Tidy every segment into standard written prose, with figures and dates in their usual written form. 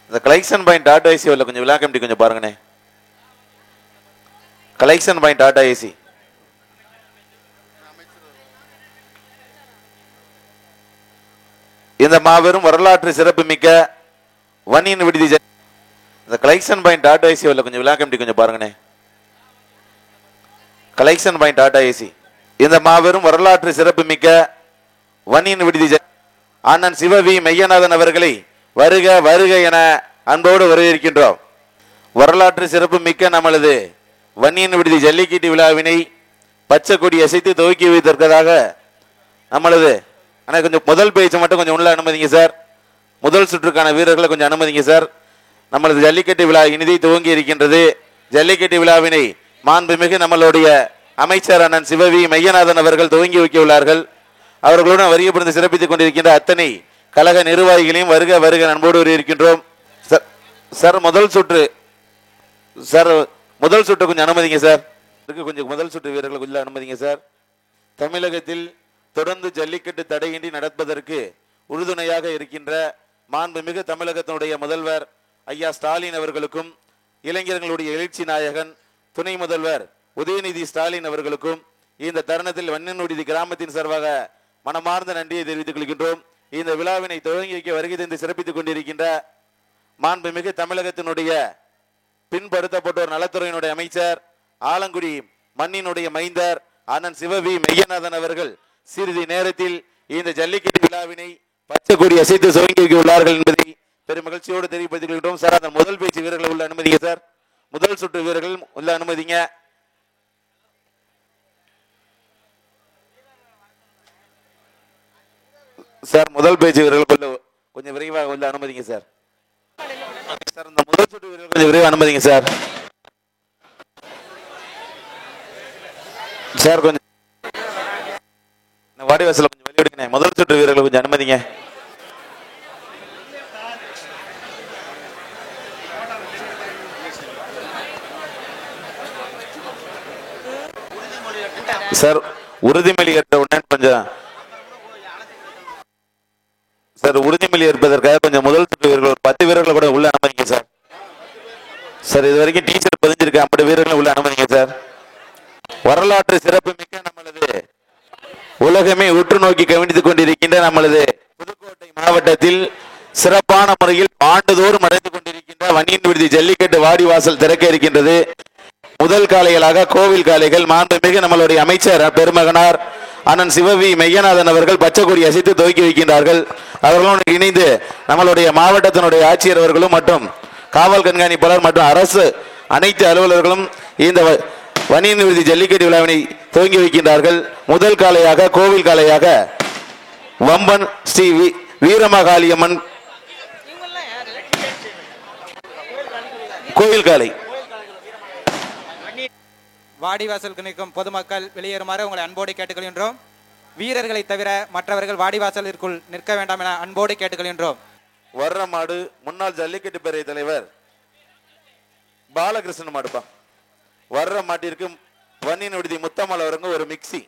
இந்த collection point Tata AC உள்ள கொஞ்சம் விழா கமிட்டி கொஞ்சம் பாருங்கண்ணே. Collection point Tata Ace. இந்த மாபெரும் வரலாற்று சிறப்பு மிக்க வன்னியின் விடுதி இந்த கலெக்ஷன் பாயிண்ட் டாடா ஏசி உள்ள கொஞ்சம் விழா கமிட்டி கொஞ்சம் பாருங்கண்ணே. Collection point Tata Ace. இந்த மாபெரும் வரலாற்று சிறப்பு மிக்க வன்னியின் விடுதி அண்ணன் சிவவி மெய்யநாதன் அவர்களை வருக வருக என அன்போடு வரவேற்கின்றோம். வரலாற்று சிறப்பு மிக்க நம்மளது வன்னியின் விடுதி ஜல்லிக்கட்டு விழாவினை பச்சை கொடி அசைத்து துவக்கி வைத்திருக்கிறதாக நம்மளது ஆனால் கொஞ்சம் முதல் பேச்சு மட்டும் கொஞ்சம் உள்ள அனுமதிங்க சார். முதல் சுற்றுக்கான வீரர்களை கொஞ்சம் அனுமதிங்க சார். நம்மளது ஜல்லிக்கட்டு விழா இனிதை துவங்கி இருக்கின்றது. ஜல்லிக்கட்டு விழாவினை மாண்புமிகு நம்மளுடைய அமைச்சர் அண்ணன் சிவவி மையநாதன் அவர்கள் துவங்கி வைக்க உள்ளார்கள். அவர்களுடன் வரியப்படுத்தி சிறப்பித்துக் கொண்டிருக்கின்ற அத்தனை கழக நிர்வாகிகளையும் வருக வருக அன்போடு இருக்கின்றோம். சார் முதல் சுற்று சார் முதல் சுற்று கொஞ்சம் அனுமதிங்க சார். கொஞ்சம் முதல் சுற்று வீரர்களை கொஞ்சம் அனுமதிங்க சார். தமிழகத்தில் தொடர்ந்து ஜல்லிக்கட்டு தடையின்றி நடப்பதற்கு உறுதுணையாக இருக்கின்ற மாண்புமிகு தமிழகத்தினுடைய முதல்வர் ஐயா ஸ்டாலின் அவர்களுக்கும் இளைஞர்களுடைய எழுச்சி நாயகன் துணை முதல்வர் உதயநிதி ஸ்டாலின் அவர்களுக்கும் இந்த தருணத்தில் வன்னியன்விடுதி கிராமத்தின் சார்பாக மனமார்ந்த நன்றியை தெரிவித்துக் கொள்கின்றோம். இந்த விழாவினை துவங்கி வைக்க வருகை தந்து சிறப்பித்துக் கொண்டிருக்கின்ற மாண்புமிகு தமிழகத்தினுடைய பின்படுத்தப்பட்டோர் நலத்துறையினுடைய அமைச்சர் ஆலங்குடி மண்ணினுடைய மைந்தர் அண்ணன் சிவவி மெய்யநாதன் அவர்கள் சிறிது நேரத்தில் இந்த ஜல்லிக்கட்டு விழாவினை பச்சை கொடி அசைத்து துவங்கி வைக்க உள்ளார்கள் என்பதை பெரும் மகிழ்ச்சியோடு தெரிவித்துக் கொள்கிறோம். சார் அந்த முதல் பேச்சு வீரர்களை உள்ள அனுமதிங்க சார். முதல் சுற்று வீரர்கள் உள்ள அனுமதிங்க சார். முதல் பேச்சு வீரர்களுக்குள்ள கொஞ்சம் விரைவாக உள்ள அனுமதிங்க சார். சார் இந்த முதல் சுற்று வீரர்கள் கொஞ்சம் விரைவாக அனுமதிங்க சார். சார் கொஞ்சம் வாடிவாசல கொஞ்சம் வெளியிடுங்க. முதல் சுற்று வீரர்களை கொஞ்சம் அனுமதிங்க. சார் உறுதிமொழி ஏற்றவுடன் கொஞ்சம் சார் உறுதிமொழி ஏற்பதற்காக கொஞ்சம் முதல் சுற்று வீரர்கள் ஒரு 10 வீரர்களை கூட உள்ள அனுமதிங்க சார். சார் இது வரைக்கும் டீச்சர் பதிஞ்சிருக்க 50 வீரர்களை உள்ள அனுமதிங்க சார். வரலாற்று சிறப்பு மிக்க நம்மளது உலகமே உற்று நோக்கி கவனித்துக் கொண்டிருக்கின்ற நம்மளது புதுக்கோட்டை மாவட்டத்தில் சிறப்பான முறையில் ஆண்டுதோறும் நடந்து கொண்டிருக்கின்ற வன்னியின் விடுதி ஜல்லிக்கட்டு வாடிவாசல் திறக்க இருக்கின்றது. முதல் காளைகளாக கோவில் காளைகள் மாண்புமிகு நம்மளுடைய அமைச்சர் பெருமகனார் அண்ணன் சிவவி மெய்யநாதன் அவர்கள் பச்சை கொடி அசைத்து துவக்கி வைக்கின்றார்கள். அவர்களும் இணைந்து நம்மளுடைய மாவட்டத்தினுடைய ஆட்சியர் அவர்களும் மற்றும் காவல் கண்காணிப்பாளர் மற்றும் அரசு அனைத்து அலுவலர்களும் இந்த வன்னியின் விடுதி ஜல்லிக்கட்டு விழாவினை துவங்கி வைக்கின்றார்கள். முதல் காளையாக கோவில் காளையாக வம்பன் ஸ்ரீ வீரமகாளியம்மன் கோவில் காளை. வாடிவாசலுக்கு நிற்கும் பொதுமக்கள் வெளியேறுமாறு உங்களை அன்போடு கேட்டுக்கொள்கின்றோம். வீரர்களை தவிர மற்றவர்கள் வாடிவாசலிற்குள் நிற்க வேண்டாம் என அன்போடு கேட்டுக்கொள்கின்றோம். வர்ற மாடு முன்னாள் ஜல்லிக்கட்டு பேரவை தலைவர் பாலகிருஷ்ணன் மாடுப்பா. வர்ற மாட்டிற்கு வன்னியின் விடுதி முத்தமல் அவருங்க ஒரு மிக்சி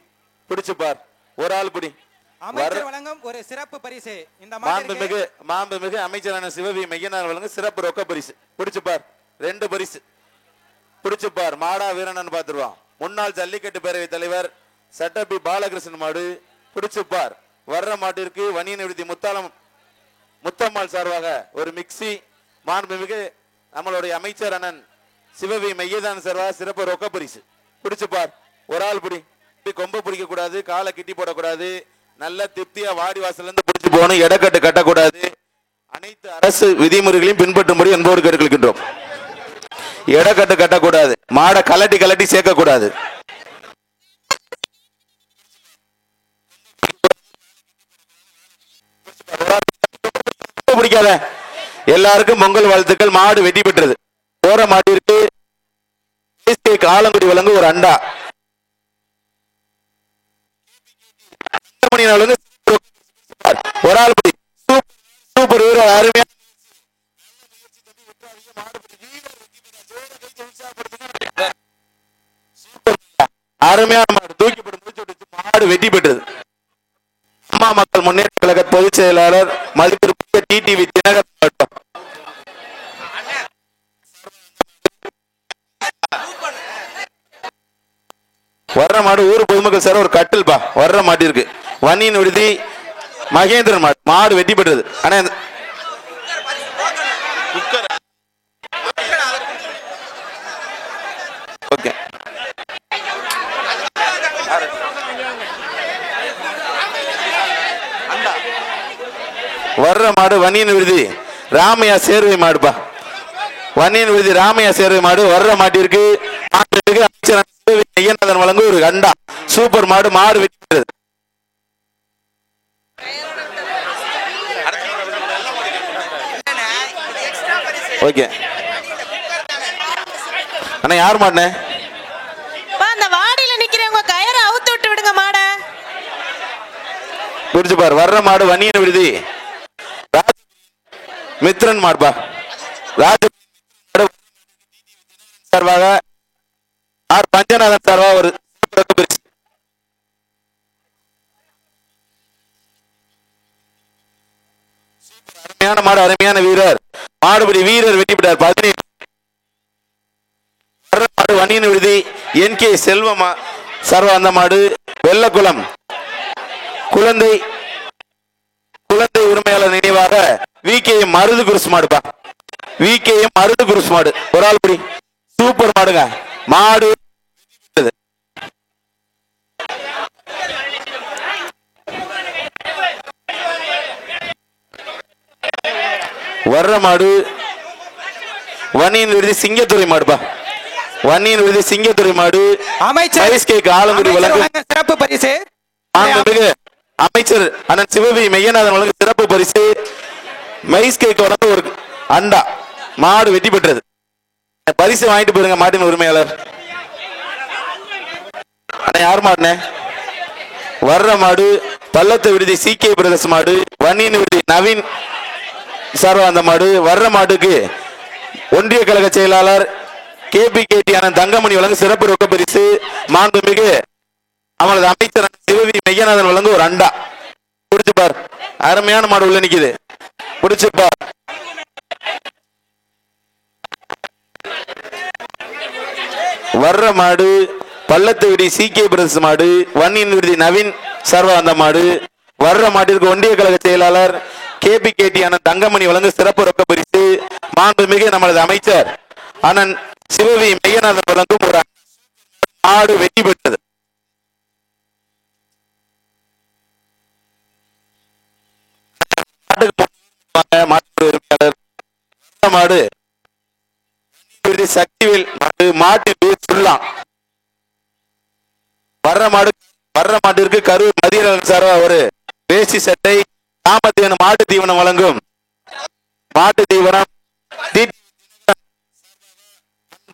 பிடிச்சு பார். ஒரு ஆள் பிடி. அமைச்சர் வழங்கும் ஒரு சிறப்பு பரிசு. இந்த மாண்புமிகு அமைச்சரான சிவவி மெய்யனார் வழங்கும் சிறப்பு ரொக்க பரிசு. பிடிச்சு பார். 2 பரிசு பிடிச்சு பார். மாடா வீரனன் பார்த்துருவான். முன்னாள் ஜல்லிக்கட்டு பேரவை தலைவர் சட்டப்பி பாலகிருஷ்ணன் மாடு பிடிச்சு பார். வர்ற மாட்டிற்கு வன்னியின் விடுதி முத்தம்மாள் சார்பாக ஒரு மிக்சி. மாண்புமிகு நம்மளுடைய அமைச்சர் அண்ணன் சிவவி மையதான் சார்பாக சிறப்பு ரொக்க பரிசு. பிடிச்சு பார். ஒரு ஆள் பிடி. கொம்ப பிடிக்க கூடாது, காலை கிட்டி போடக்கூடாது, நல்ல திருப்தியா வாடி வாசல்ல இருந்து பிடிச்சு போகணும், எடக்கட்டு கட்டக்கூடாது. அனைத்து அரசு விதிமுறைகளையும் பின்பற்றும்படி அன்போடு கேட்டுக்கொள்கின்றோம். எடக்கட்டு கட்டக்கூடாது, மாடை கலட்டி கலட்டி சேர்க்க கூடாது. பிடிக்காத. எல்லாருக்கும் பொங்கல் வாழ்த்துக்கள். மாடு வெட்டி பெற்றது. போற மாட்டிற்கு ஆலங்குடி வழங்கு ஒரு அண்டா. ஒரு ஆள் படி. சூப்பர் வீரர். அருமையா அருமையான மாடு. தூக்கிப்பட்டு முடிச்சு விட்டு மாடு வெட்டி பெற்றது. அம்மா மக்கள் முன்னேற்ற கழக பொதுச் செயலாளர் மதிப்பிற்குரிய டிடிவி தினகரன் வர்ற மாடு ஊர் பொதுமக்கள் சார் ஒரு கட்டில்பா வர்ற மாட்டி இருக்கு. வன்னியின் விடுதி மகேந்திரன் மாடு. மாடு வெட்டி பெற்றது. ஆனா ஓகே வர்ற மாடு வன்னியின் விடுதி ராமையா சேர்வை மாடுப்பா. வன்னியின் விடுதி ராமையா சேர்வை மாடு வர்ற மாட்டிற்கு ஐயநாதன் வழங்கும் ஒரு அண்டா சூப்பர் மாடு. மாடு வெட்டி ஓகே அண்ணா யார் மாடுனே? அந்த வாடியில நிக்கிறவங்க கயிறை அவுத்து விட்டு விடுங்க மாட. புரிஞ்சு பாரு. வர்ற மாடு வன்னியின் விடுதி மித்ரன் மாடுபா. ராஜ சார்பாக ஆர் பஞ்சநாதன் சார்பாக ஒரு அருமையான மாடு, அருமையான வீரர். மாடுபடி வீரர் வெட்டிவிட்டார். 17 மாடு வன்னியின் விடுதி NK செல்வமா சார்பா அந்த மாடு வெள்ளக்குளம் குழந்தை உரிமையாளர் நினைவாக VKM மருது குருசு மாடுப்பா. VKM மருது குருசு மாடு ஒரு ஆள் படி சூப்பர் மாடுங்க. மாடு வர்ற மாடு வன்னியின் விடுதி சிங்கத்துறை மாடுப்பா. வன்னியின் விடுதி சிங்கத்துறை மாடு. அமைச்சர் ஆலங்குடி வழங்கும் சிறப்பு பரிசு. அமைச்சர் அண்ணன் சிவவி மெய்யநாதன் வழங்கும் சிறப்பு பரிசு. மைஸ்கேக்கு வழங்க ஒரு அண்டா. மாடு வெட்டி பெற்றது. பரிசு வாங்கிட்டு போயிருங்க மாட்டின் உரிமையாளர். அண்ணா யார் மாடுனே? வர்ற மாடு பள்ளத்தை விடுதி CK பிரதர்ஸ் மாடு. வன்னியின் விடுதி நவீன் சார்பா அந்த மாடு. வர்ற மாட்டுக்கு ஒன்றிய கழக செயலாளர் KPKT அண்ணன் தங்கமணி வழங்கும் சிறப்பு ரொக்க பரிசு. மாண்புமிகு அவனது அமைச்சர் சிவவி மெய்யநாதன் வழங்கும் ஒரு அண்டா. புடிச்சுப்பார். அருமையான மாடு உள்ள நிக்குது. புடிச்சுப்பார். வர்ற மாடு பள்ளத்தை விடுதி CK பிரதர்ஸ் மாடு. வன்னியின் விடுதி நவீன் சார்பா அந்த மாடு. வர்ற மாட்டிற்கு ஒன்றிய கழக செயலாளர் KPKT அண்ணன் தங்கமணி வழங்கும் சிறப்பு ரொக்க பரிசு. மாண்புமிகு நமது அமைச்சர் அண்ணன் சிவவி மெய்யநாதன் வழங்கும் ஒரு மாடு வெற்றி பெற்றது. மாடு சக்திவேல் மாடு. மாட்டு பேர் சொல்லலாம். வர்ற மாட்டிற்கு கரூர் மதியழகன் சார்பா ஒரு வேஷ்டி சட்டை காமத்தேவன் மாட்டு தீவனம் வழங்கும். மாட்டு தீவனம்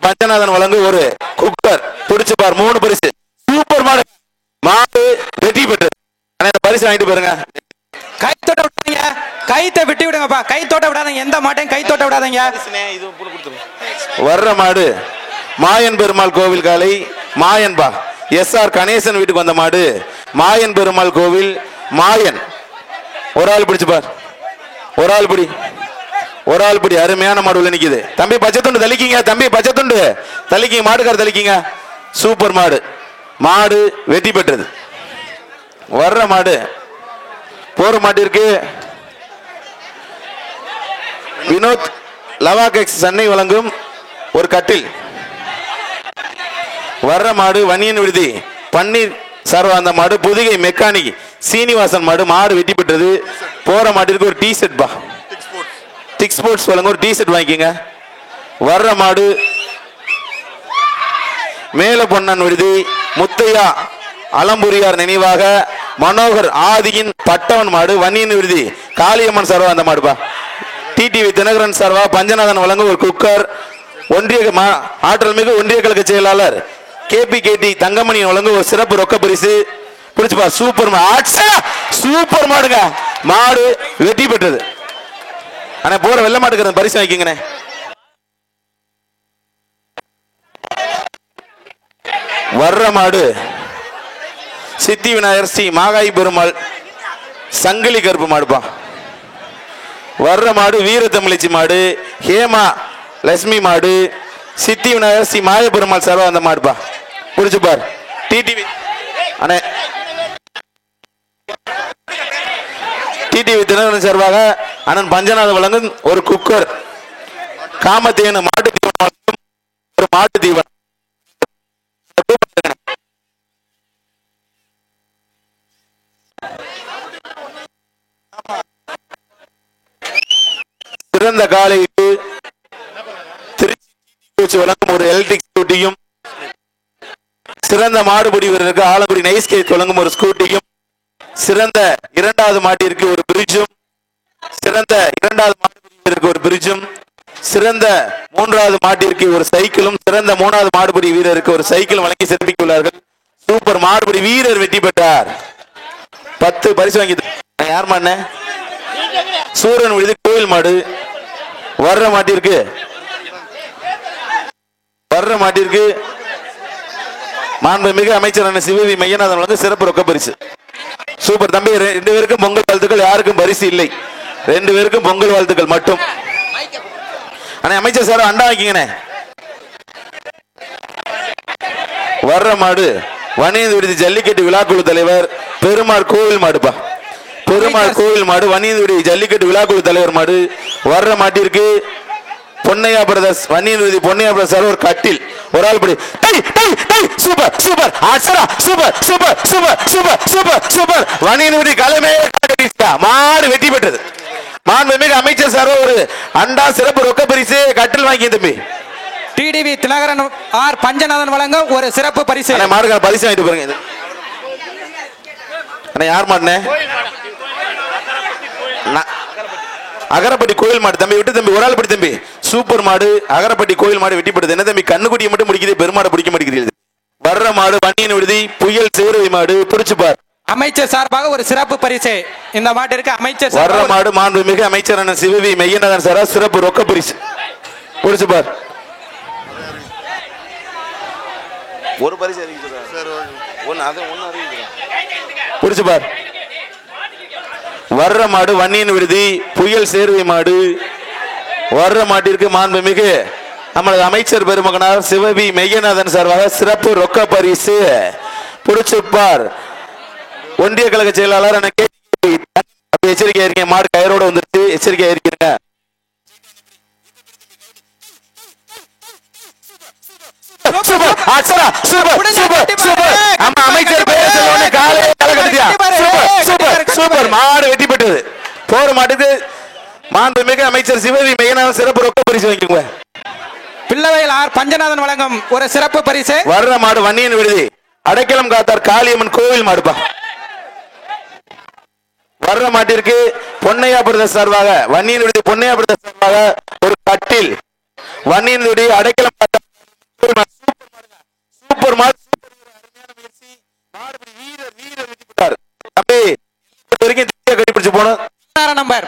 பஞ்சநாதன் வழங்கும் ஒரு குக்கர். துடிச்சுப்பார். 3 பரிசு. சூப்பர் மாடு. மாடு வெற்றி பெற்றது. பரிசு வாங்கிட்டு போயிருங்க. கை தோட்ட விடாதீங்க. கைத்தை விட்டு விடுங்கப்பா. கை தோட்ட விடாதீங்க. எந்த மாட்டையும் கை தோட்ட விடாதீங்க. வர்ற மாடு மாயன் பெருமாள் கோவில் காலை மாயன்பா. SR கணேசன் வீட்டுக்கு வந்த மாடு. மாயன் பெருமாள் கோவில் மாயன். ஒரு ஆள் பிடிச்சு பார். ஒரு ஆள் பிடி. ஒரு ஆள் பிடி. அருமையான மாடு உள்ள நிக்குது. தம்பி பச்சை துண்டு தள்ளிக்கிங்க. தம்பி பச்சை துண்டு தள்ளிக்கிங்க. மாடுக்கார தள்ளிக்கிங்க. சூப்பர் மாடு. மாடு வெற்றி பெற்றது. வர்ற மாடு போற மாட்டிற்கு வினோத் லவாகெக்ஸ் சென்னை வழங்கும் ஒரு கட்டில். வர்ற மாடு வன்னியின் விடுதி பன்னீர் சார்பா அந்த மாடு. புதுகை மெக்கானிக் சீனிவாசன் மாடு. மாடு வெட்டி பெற்றது. போற மாட்டிற்கு ஒரு டிஷர்ட் பா. டிக் ஸ்போர்ட்ஸ் வழங்க ஒரு டிஷர்ட் வாங்கிக்கங்க. வர்ற மாடு மேல பொன்னன் விடுதி முத்தையா அலம்புரியார் நினைவாக மனோகர் ஆதியின் பட்டவன் மாடு. வன்னியின் விடுதி காளியம்மன் சார்பா அந்த மாடுப்பா. TTV தினகரன் சார்பா பஞ்சநாதன் வழங்கும் ஒரு குக்கர். ஒன்றிய ஆற்றல் மிகு ஒன்றிய கழக செயலாளர் KPKT தங்கமணி வழங்கும் ஒரு சிறப்பு ரொக்க பரிசு. புடிச்சுப்பா. சூப்பர் சூப்பர் மாடுங்க. மாடு வெற்றி பெற்றது. ஆனா போற வெள்ள மாட்டுக்கு பரிசு வாங்கிக்கங்கண்ணே. வர்ற மாடு சித்தி விநாயகர் ஸ்ரீ மாகாய் பெருமாள் சங்கிலி கருப்பு மாடுப்பா. வர்ற மாடு வீர தமிழச்சி மாடு. ஹேமா லட்சுமி மாடு. சித்தி விநாயகர் ஸ்ரீ மாய பெருமாள் சார்பா அந்த மாடுப்பா. புடிச்சுப்பார். டிடிவி அண்ணே டிடிவி தினகரன் சார்பாக அண்ணன் பஞ்சநாதன் வழங்கும் ஒரு குக்கர், காமத்தேனு மாட்டு தீவனம் வழங்கும் ஒரு மாட்டு தீவனம். சிறந்த காலைக்கு திருச்சி வழங்கும் ஒரு எலக்ட்ரிக் ஸ்கூட்டியும், சிறந்த மாடுபிடி வீரருக்கு ஆலங்குடி நைஸ் கேக் வழங்கும் ஒரு ஸ்கூட்டியும், சிறந்த இரண்டாவது மாட்டிற்கு ஒரு பிரிட்ஜும், சிறந்த இரண்டாவது மாடுபிடி வீரருக்கு ஒரு பிரிட்ஜும், சிறந்த மூன்றாவது மாட்டிற்கு ஒரு சைக்கிளும், சிறந்த மூணாவது மாடுபிடி வீரருக்கு ஒரு சைக்கிள் வழங்கி சிறப்பித்துள்ளார்கள். சூப்பர் மாடுபிடி வீரர் வெற்றி பெற்றார். 10 பரிசு வாங்கி யார் மாண்ண சூரன் விழுது கோயில் மாடு. வர்ற மாட்டிற்கு மாண்புமிகு அமைச்சரான சிவவி மையநாதன் வழங்க சிறப்பு ரொக்க பரிசு. சூப்பர் தம்பி, 2 பேருக்கும் பொங்கல் வாழ்த்துக்கள். யாருக்கும் பரிசு இல்லை, 2 பேருக்கும் பொங்கல் வாழ்த்துக்கள் மட்டும். அண்ணே அமைச்சர் சார் அண்டா வைக்கிங்கண்ணே. வர்ற மாடு வணிக விடுதி ஜல்லிக்கட்டு விழாக்குழு தலைவர் பெருமாள் கோவில் மாடுப்பா. பெருமாள் கோவில் மாடு, வணிக விடுதி ஜல்லிக்கட்டு விழாக்குழு தலைவர் மாடு. வர்ற மாட்டிற்கு பொன்னையா பிரதர்ஸ், வன்னிய விடுதி பொன்னையா பிரதர்ஸ் சார் ஒரு கட்டில், ஒரு ஆள் படி. சூப்பர் சூப்பர் ஆச்சரா, super super super super super super. வன்னிய விடுதி கலைமே மாடு வெற்றி பெற்றது. மாண்புமிகு அமைச்சர் சார் ஒரு அண்டா சிறப்பு ரொக்க பரிசு கட்டில் வாங்கி தம்பி. டிடிவி தினகரன் ஆர் பஞ்சநாதன் வழங்க ஒரு சிறப்பு பரிசு. மாடுக்கான பரிசு வாங்கிட்டு பாருங்க. யார் மாடுனே? அகரப்பட்டி கோயில் மாடு தம்பி. விட்டு தம்பி, ஒரு ஆள் படி தம்பி. சூப்பர் மாடு அகரப்பட்டி கோயில் மாடு வெட்டி போடுது. என்ன தம்பி கண்ணுக்குட்டியை மட்டும் முடிக்குது, பெருமாடை பிடிக்க மாட்டேங்கிறது. வர்ற மாடு வன்னியன் விடுதி புயல் சேருவை மாடு. புடிச்சுப்பார். அமைச்சர் சார்பாக ஒரு சிறப்பு பரிசு இந்த மாட்டிற்கு. அமைச்சர் வர்ற மாடு மாண்புமிகு அமைச்சரான சிவவி மையநாதன் சாரா சிறப்பு ரொக்க பரிசு. புடிச்சுப்பார். ஒரு பரிசு புடிச்சுப்பார். வர்ற மாடு வன்னியன் விடுதி புயல் சேர்வை மாடு. வர்ற மாட்டிற்கு மாண்புமிகு நமது அமைச்சர் பெருமகனார் சிவவி மெய்யநாதன் சார்பாக சிறப்பு ரொக்க பரிசு. புடிச்சுப்பார். ஒன்றிய கழக செயலாளர் எச்சரிக்கையா இருக்கீங்க, மாடு கயிறோட வந்துருச்சு, எச்சரிக்கையா இருக்கீங்க. மாடு வெற்றி பெற்றது. போற மாட்டுக்கு மாண்புமிகு அமைச்சர் சிவவி மெய்யநாதன் சிறப்பு ரொக்க பரிசு வாங்கிக்கோங்க. பிள்ளவையில் ஆர் பஞ்சநாதன் வழங்கும் ஒரு சிறப்பு பரிசு. வர்ற மாடு வன்னியன் விடுதி அடைக்கலம் காத்தார் காளியம்மன் கோவில் மாடுப்பா. வர்ற மாட்டிற்கு பொன்னையா பிரதேச சார்பாக வன்னியன் விடுதி பொன்னையா பிரதேச சார்பாக ஒரு கட்டில். வன்னியன் விடுதி அடைக்கலம் காத்தார் சூப்பர் மாடு. கட்டிப்பிடிச்சு போனோம். 16 நம்பர்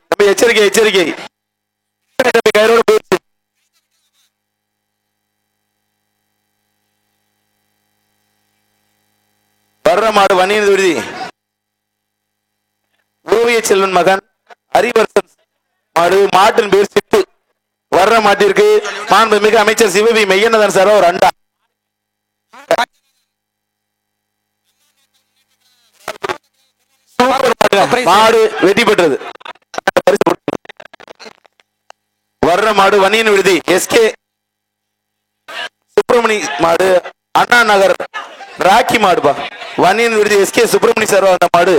தம்பி எச்சரிக்கை எச்சரிக்கை. கயிறோட போயிடுச்சு. வர்ற மாடு வன்னியன் விடுதி ஓவிய செல்வன் மகன் ஹரிவர்சன் மாடு. மாட்டின் பேர் சிட்டு. வர்ற மாட்டிற்கு மாண்புமிகு அமைச்சர் சிவவி மெய்யநாதன் சார் ஒரு அண்டா. மாடு வெற்றி பெற்றது. வர்ற மாடு வன்னியன் விடுதி எஸ்கே சுப்பிரமணி மாடு அண்ணா நகர் ராக்கி மாடுபா. வன்னியன் விடுதி எஸ்கே சுப்பிரமணி சார் அந்த மாடு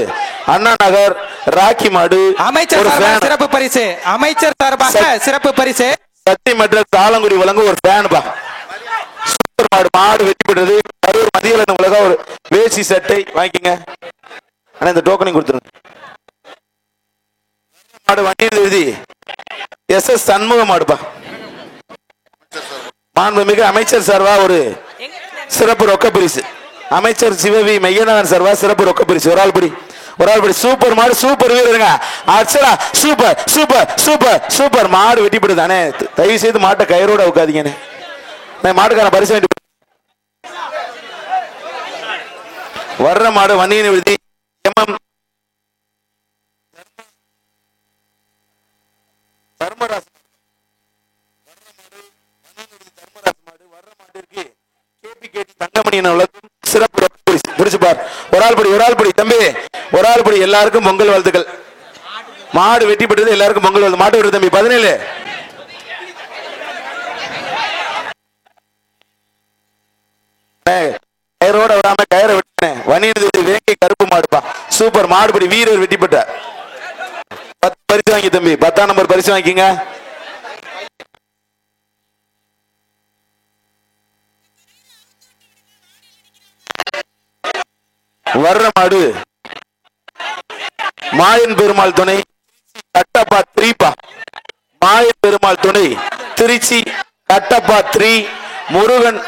அண்ணா நகர் ராக்கி மாடு. அமைச்சர் சிறப்பு பரிசு. அமைச்சர் சார்பாக சிறப்பு பரிசு. சத்தி மற்றும் ஆலங்குடி வழங்க ஒரு ஃபேன் பா. சூப்பர் மாடு மாடு வெற்றி பெற்றது. கரூர் மதிய உலக ஒரு வேசி சட்டை வாங்கிக்கங்க. ஆனா இந்த டோக்கனை கொடுத்துருங்க. மாடு வன்னியன் விடுதி எஸ் சண்முக மாடுபா. மாண்புமிகு அமைச்சர் சார்பா ஒரு சிறப்பு ரொக்க பரிசு. அமைச்சர் சிவவி மெய்யநாதன் சார்பா சிறப்பு ரொக்க பரிசு. ஒரு ஆள் படி சூப்பர் மாடு சூப்பர் வீரருங்க. அச்சரா சூப்பர் சூப்பர் சூப்பர் சூப்பர் மாடு வெட்டி போடுது. தானே தயவு செய்து மாட்டை கயிறோட உட்காதீங்கன்னு மாட்டுக்கான பரிசு வேண்டி. வர்ற மாடு வன்னியன் விடுதி எம்எம் தர்மராஜ் சுப்பிரமணியன் வழங்கும் சிறப்பு பரிசு. பிடிச்சு பார். ஒரு ஆள் படி தம்பி, ஒரு ஆள் படி. எல்லாருக்கும் பொங்கல் வாழ்த்துக்கள். மாடு வெட்டி பெற்றது எல்லாருக்கும் பொங்கல் வாழ்த்து. மாட்டு விடுறது தம்பி 17. கயிறோட விடாம கயிறை விட்டேன். வணிகர் வேங்கை கருப்பு மாடுப்பா. சூப்பர் மாடுபடி வீரர் வெட்டி பெற்ற 10 பரிசு வாங்கி தம்பி. 10ஆம் நம்பர் பரிசு வாங்கிங்க. வர்ற மாடு மாயன் பெருமாள் துணை கட்டப்பா 3பா. மாயன் பெருமாள் துணை திருச்சி கட்டப்பா 3 முருகன்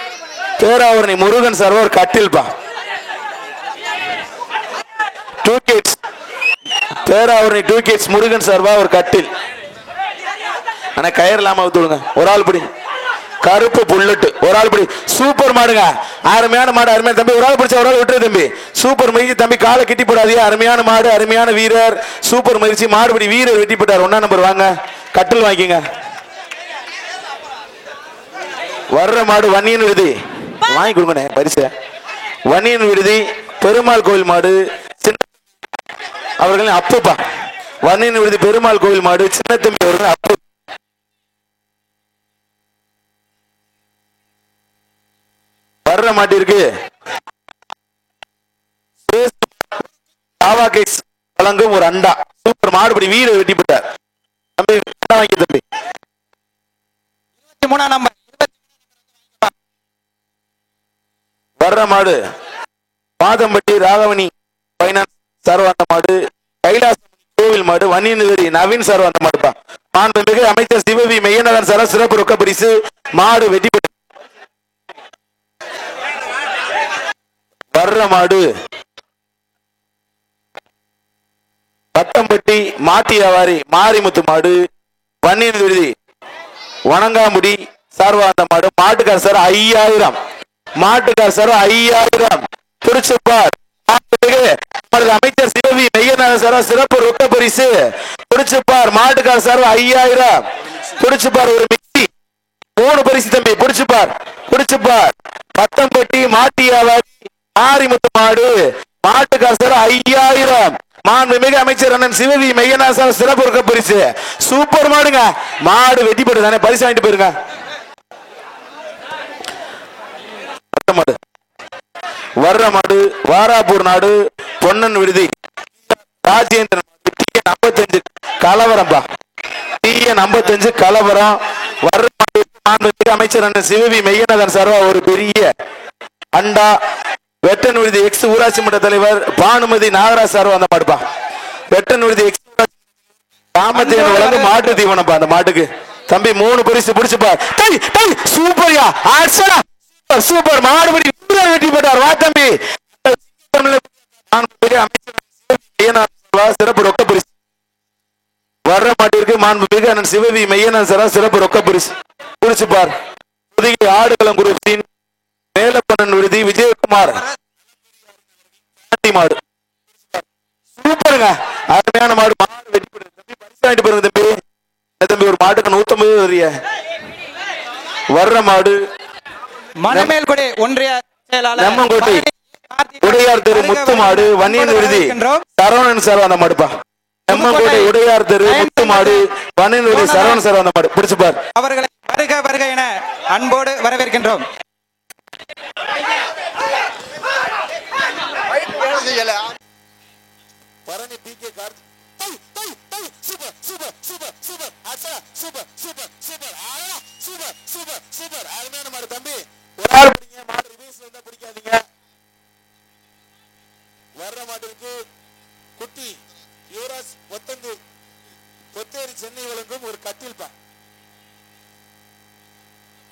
பேராவரணி முருகன் சர்வர் கட்டில்பா. 2 கிட்ஸ் பேராவரணி 2 கிட்ஸ் முருகன் சர்வா ஒரு கட்டில். ஆனா கயிறு இல்லாம விட்டுடுங்க. ஒரு ஆள் படி கருப்பு புல்லட். ஒரு ஆள் படி சூப்பர் மாடுங்க. அருமையான மாடு. அருமையான தம்பி. ஒரு ஆள் பிடிச்ச ஒரு ஆள் விட்டுரு தம்பி. சூப்பர் முயற்சி தம்பி. காலை கிட்டி போடாதீங்க. அருமையான மாடு, அருமையான வீரர். சூப்பர் முயற்சி. மாடுபடி வீரர் வெட்டி போட்டார். 1ஆம் நம்பர் வாங்க. கட்டில் வாங்கிங்க. வர்ற மாடு வன்னியன் விடுதி வாங்கி கொடுங்க பரிசு. வன்னியன் விடுதி பெருமாள் கோவில் மாடு அவர்களின் அப்புப்பா. வன்னியன் விடுதி பெருமாள் கோவில் மாடு சின்ன தம்பி அவர்கள் அப்பு. வர்ற மாட்டிற்கு வழங்கும் ஒரு அண்டா. சூப்பர் மாடுபடி வீரர் வெட்டி போட்டார். தம்பி வாங்கி தம்பி. 23ஆம் நம்பர் வர்ற மாடு பாதம்பட்டி ராகவணி பைனான்ஸ் சர்வாந்த மாடு கைலாச கோவில் மாடு வன்னியன் நவீன் சர்வாந்த மாடுப்பா. மாண்புமிகு அமைச்சர் சிவவி மெய்யநாதன் சார சிறப்பு ரொக்க பரிசு. மாடு வெட்டி பெற்ற வர்ற மாடு பட்டம்பட்டி மாட்டி வியாபாரி மாரிமுத்து மாடு வன்னியன் விடுதி வணங்காமுடி சார்வாந்த மாடு. மாட்டுக்கார் சார் 5000. மாட்டுக்கார் சார் 5000. திருச்சிப்பார் அமைச்சர் சிவவி மெய்யநாதன் சார் சிறப்பு ரொக்க பரிசு. திருச்சிப்பார் மாட்டுக்கார் சார் 5000. திருச்சிப்பார் ஒரு மிக்சி 3 பரிசு தம்பி. பிடிச்சுப்பார் பிடிச்சுப்பார். பட்டம்பட்டி மாட்டி வியாபாரி மாரிமுத்து மாடு மாட்டுக்கார் சார் 5000. மாண்புமிகு அமைச்சர் அண்ணன் சிவவி மெய்யநாதன் சிறப்பு ரொக்க பரிசு. சூப்பர் மாடுங்க. மாடு வெட்டி போட்டு தானே பரிசு வாங்கிட்டு போயிருங்க. மாடு வர்ற மாடு வாராப்பூர் நாடு பொன்னன் விடுதி ராஜேந்திரன் 55 கலவரம்பா. 55 கலவரம். வர்ற மாடு மாண்புமிகு அமைச்சர் அண்ணன் சிவவி மெய்யநாதன் சார்பா ஒரு பெரிய அண்டா. வெட்டன் விடுதி எக்ஸ் ஊராட்சி மன்ற தலைவர் பானுமதி நாகராஜ் சார்பா அந்த மாடுப்பா. வெட்டன் விடுதி எக்ஸ் ராமதேவன் வழங்கு மாட்டு தீவனப்பா. அந்த மாட்டுக்கு தம்பி 3 பரிசு. பிடிச்சுப்பா. சூப்பர்யா. சூப்பர் மாடுபடி வெட்டி போட்டார். வா தம்பி. சிறப்பு ரொக்க பரிசு. வர்ற மாட்டிற்கு மாண்புமிகு அண்ணன் சிவவி மெய்யநாதன் சார் சிறப்பு ரொக்க பரிசு. பிடிச்சுப்பார். புதிய ஆடுகளம் குரூப்ஸின் மேலப்பண்ணன் விடுதி விஜயகுமார் மாடு. சூப்பருங்க. அருமையான மாடு. மாடு வெட்டி போடுறது தம்பி. பரிசு வாங்கிட்டு போயிருங்க தம்பி. தம்பி ஒரு மாட்டுக்கு 150 வரிய. வர்ற மாடு மணமேல்குடி ஒன்றிய செயலாளர் நெம்மங்கோட்டை உடையார் தெரு முத்து மாடு வன்னியன் விடுதி சரவணன் சார் அந்த மாடுப்பா. நெம்மங்கோட்டை உடையார் தெரு முத்து மாடு வன்னியன் விடுதி சரவணன் சார் அந்த மாடு. பிடிச்சுப்பார். அவர்களை வருக வருக என அன்போடு வரவேற்கின்றோம். Bharani PK Karthik super super super super அச்சா சூப்பர் சூப்பர் சூப்பர் ஆயா சூப்பர் சூப்பர் சூப்பர் அருமையான மாடு தம்பி. ஒரு ஆள் பிடிங்க. மாடு ரிவீஸ்ல இருந்தா பிடிக்காதீங்க. வர்ற மாட்டிற்கு குட்டி யுவராஜ் ஒத்தந்து கொத்தேரி சென்னை வழங்கும் ஒரு கட்டில்பா.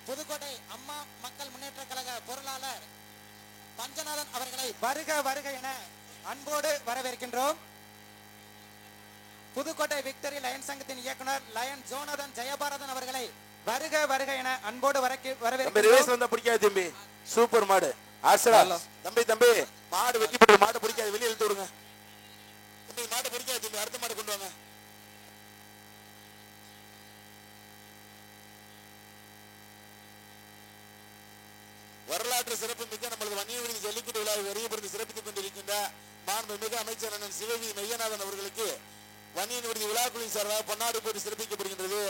புதுக்கோட்டை அம்மா மக்கள் முன்னேற்ற கழக பொருளாளர் பஞ்சநாதன் அவர்களை வருக வருக என அன்போடு வரவேற்கின்றோம். புதுக்கோட்டை விக்டரி லயன் சங்கத்தின் இயக்குனர் லயன் ஜோனதன் ஜெயபாரதன் அவர்களை வருக வருக என அன்போடு வரவேற்கின்றோம். பிடிக்காது தம்பி. சூப்பர் மாடு. ஆசரா தம்பி. தம்பி மாடு வெட்டி போட்டு மாடு பிடிக்காது. வெளியே இழுத்து விடுங்க. மாடு பிடிக்காது தம்பி. அடுத்த மாடு கொண்டு வாங்க. வரலாற்று சிறப்பு மிக்க நம்மளது வன்னியவெளி ஜல்லிக்கட்டு விழாவை வருகைப்படுத்தி சிறப்பித்துக் கொண்டிருக்கின்ற மாண்புமிகு அமைச்சர் அண்ணன் சிவவி மெய்யநாதன் அவர்களுக்கு வன்னியவெளி விழாக்குழுவின் சார்பாக பொன்னாடு போட்டு சிறப்பிக்கப்படுகின்றது.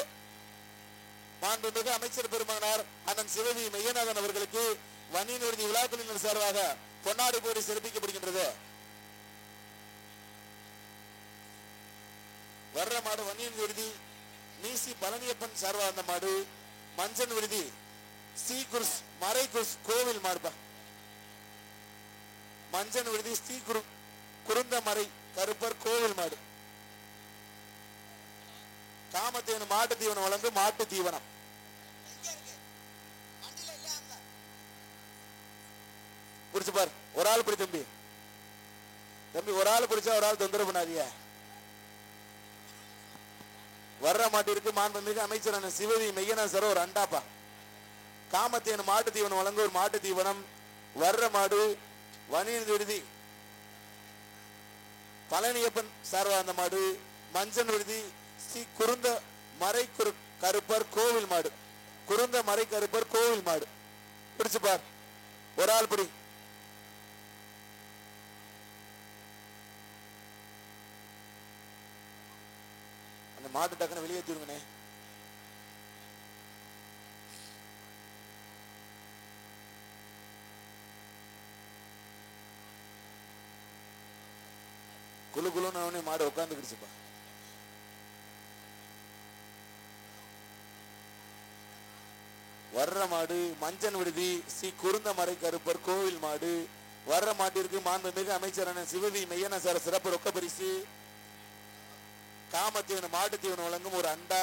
மாண்புமிகு அமைச்சர் பெருமானார் அண்ணன் சிவவி மெய்யநாதன் அவர்களுக்கு வன்னியவெளி விழாக்குழுவினர் சார்பாக பொன்னாடு போட்டு சிறப்பிக்கப்படுகின்றது. வர்ற மாடு வன்னியன் விருதி நீசி பழனியப்பன் சார்பாக அந்த மாடு மஞ்சள் விருதி ஸ்ரீ குருஸ் மறை குருஸ் கோவில் மாடுபா. மஞ்சள் விருதி ஸ்ரீ குருந்த மறை கருப்பர் கோவில் மாடு. காமத்தேனு மாட்டு தீவனம் வழங்கும் மாட்டு தீவனம். புடிச்சு பார், ஒரு ஆள் பிடி தம்பி. தம்பி ஒரு ஆள் பிடிச்சா ஒரு ஆள் தொந்தரவு பண்ணாதிய. வர்ற மாட்டிற்கு மாண்புமிகு அமைச்சரான சிவவி மெய்யநாதன் சார் ஒரு அண்டாப்பா. காமத்தேனு மாட்டு தீவனம் வழங்க ஒரு மாட்டு தீவனம். வர்ற மாடு வன்னியன் விருதி பழனியப்பன் சார்பா அந்த மாடு மஞ்சள் விருதி ஸ்ரீ குருந்த மறை கருப்பர் கோவில் மாடு. குருந்த மறை கருப்பர் கோவில் மாடு. பிடிச்சு பார், ஒரு ஆள் பிடி. அந்த மாட்டு டக்குன்னு வெளியேற்றிடுங்கண்ணே. குழு குழுன்னு மாடு உட்காந்துக்கிடுச்சுப்பா. வர்ற மாடு மஞ்சள் விடுதி ஸ்ரீ குருந்த மறை கருப்பர் கோவில் மாடு. வர்ற மாட்டிற்கு மாண்புமிகு அமைச்சரான சிவவி மெய்யநாதன் சார் சிறப்பு ரொக்க பரிசு. காமத்தீவனம் மாட்டு தீவனம் வழங்கும் ஒரு அண்டா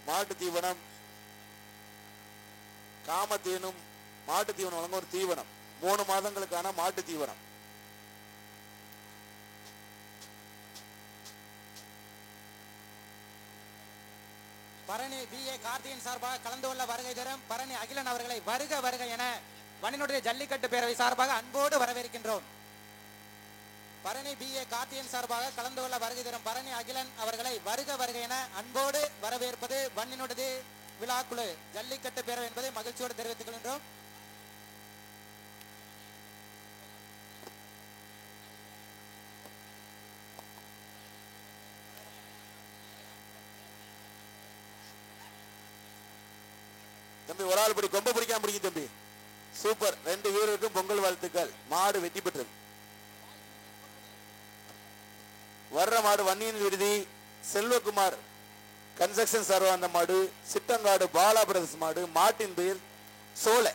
மாட்டு தீவனம். காமத்தேனும் மாட்டு தீவனம் வழங்கும் ஒரு தீவனம். 3 மாதங்களுக்கான மாட்டு தீவனம். பரணி BA கார்த்தியின் சார்பாக கலந்து கொள்ள வருகை தரும் பரணி அகிலன் அவர்களை வருக வருக என வன்னியனுடைய ஜல்லிக்கட்டு பேரவை சார்பாக அன்போடு வரவேற்கின்றோம். பரணி BA கார்த்தியின் சார்பாக கலந்து கொள்ள வருகை தரும் பரணி அகிலன் அவர்களை வருக வருக என அன்போடு வரவேற்பது வன்னியனுடைய விழாக்குழு ஜல்லிக்கட்டு பேரவை என்பதை மகிழ்ச்சியோடு தெரிவித்துக் கொள்கின்றோம். தம்பி ஒரு ஆள் படி கொம்ப பிடிக்காம பிடிக்கும் தம்பி. சூப்பர். 2 வீரருக்கும் பொங்கல் வாழ்த்துக்கள். மாடு வெற்றி பெற்றது. வர்ற மாடு வன்னியன் விருதி செல்வகுமார் கன்ஸ்ட்ரக்ஷன் சார்பா அந்த மாடு. சிட்டங்காடு பாலா பிரதர்ஸ் மாடு. மாட்டின் பேர் சோலை.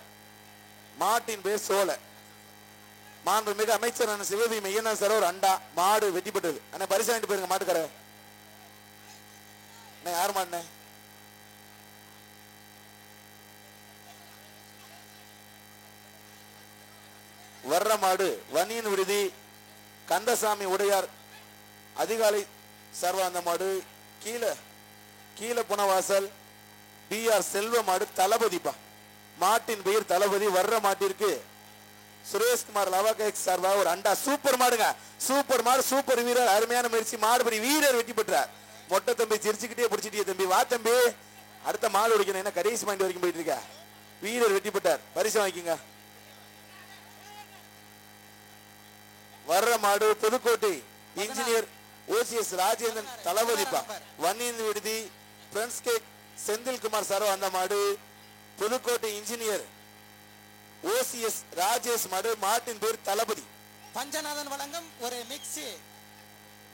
மாட்டின் பேர் சோலை. மாண்புமிகு அமைச்சரான சிவவி மெய்யநாதன் சார் ஒரு அண்டா மாடு வெற்றி பெற்றது. அண்ணா பரிசு வாங்கிட்டு போயிருங்க மாட்டுக்கார. யார் மாடுண்ணே? வர்ற மாடு வன்னியன் விடுதி கந்தசாமி உடையார் அதிகாலை சார்பா அந்த மாடு. கீழே புனவாசல் BR செல்வ மாடு தளபதிப்பா. மாட்டின் பெயர் தளபதி. வர்ற மாட்டிற்கு சுரேஷ்குமார் லவாகேக் சார்பா ஒரு அண்டா. சூப்பர் மாடுங்க. சூப்பர் மாடு. சூப்பர் வீரர். அருமையான முயற்சி. மாடுபடி வீரர் வெற்றி பெற்றார். மொட்டை தம்பி சிரிச்சுக்கிட்டே பிடிச்சிட்டே தம்பி. வா தம்பி, அடுத்த மாடு உடைக்கணும். என்ன கடைசி பாயிண்ட் வரைக்கும் போயிட்டு இருக்க. வீரர் வெற்றி பெற்றார். பரிசு வாங்கிக்கங்க. வர்ற மாடு புதுக்கோட்டை இன்ஜினியர் OCS ராஜேந்திரன் தளபதிப்பா. வன்னியன் விடுதி பிரெண்ட்ஸ் கேக் செந்தில்குமார் சாரோ அந்த மாடு. புதுக்கோட்டை இன்ஜினியர் OCS ராஜேஷ் மாடு. மாட்டின் பேர் தளபதி. பஞ்சநாதன் வழங்கும் ஒரு மிக்ஸி.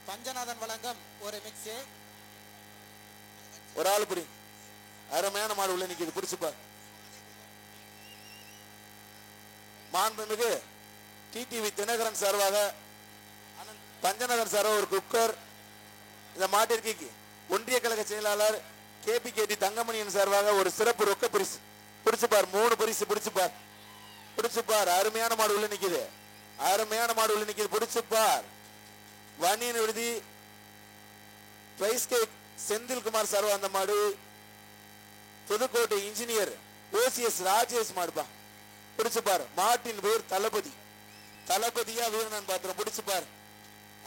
பஞ்சநாதன் வழங்கும் ஒரு மிக்ஸி. ஒரு ஆள் புடி. அருமையான மாடு உள்ள நிக்குது. பிடிச்சுப்பா. மாண்புமிகு TTV தினகரன் சார்பாக பஞ்சநாதன் சார் ஒரு குக்கர். இந்த மாட்டிற்கு ஒன்றிய கழக செயலாளர் KPKT தங்கமணியன் சார்பாக ஒரு சிறப்பு ரொக்க பரிசு. பிடிச்சுப்பார். 3 பரிசு. பிடிச்சுப்பார். பிடிச்சுப்பார். அருமையான மாடு உள்ள நிக்குது. அருமையான மாடு உள்ள நிக்குது. பிடிச்சுப்பார். வன்னியன் விடுதி பிரைஸ் கேக் செந்தில்குமார் சார்பா அந்த மாடு. புதுக்கோட்டை இன்ஜினியர் OCS ராஜேஷ் மாடுப்பா. பிடிச்சுப்பார். மாட்டின் பேர் தளபதி. தளபதியா வீரன் பாத்திரம். பிடிச்சுப்பார்.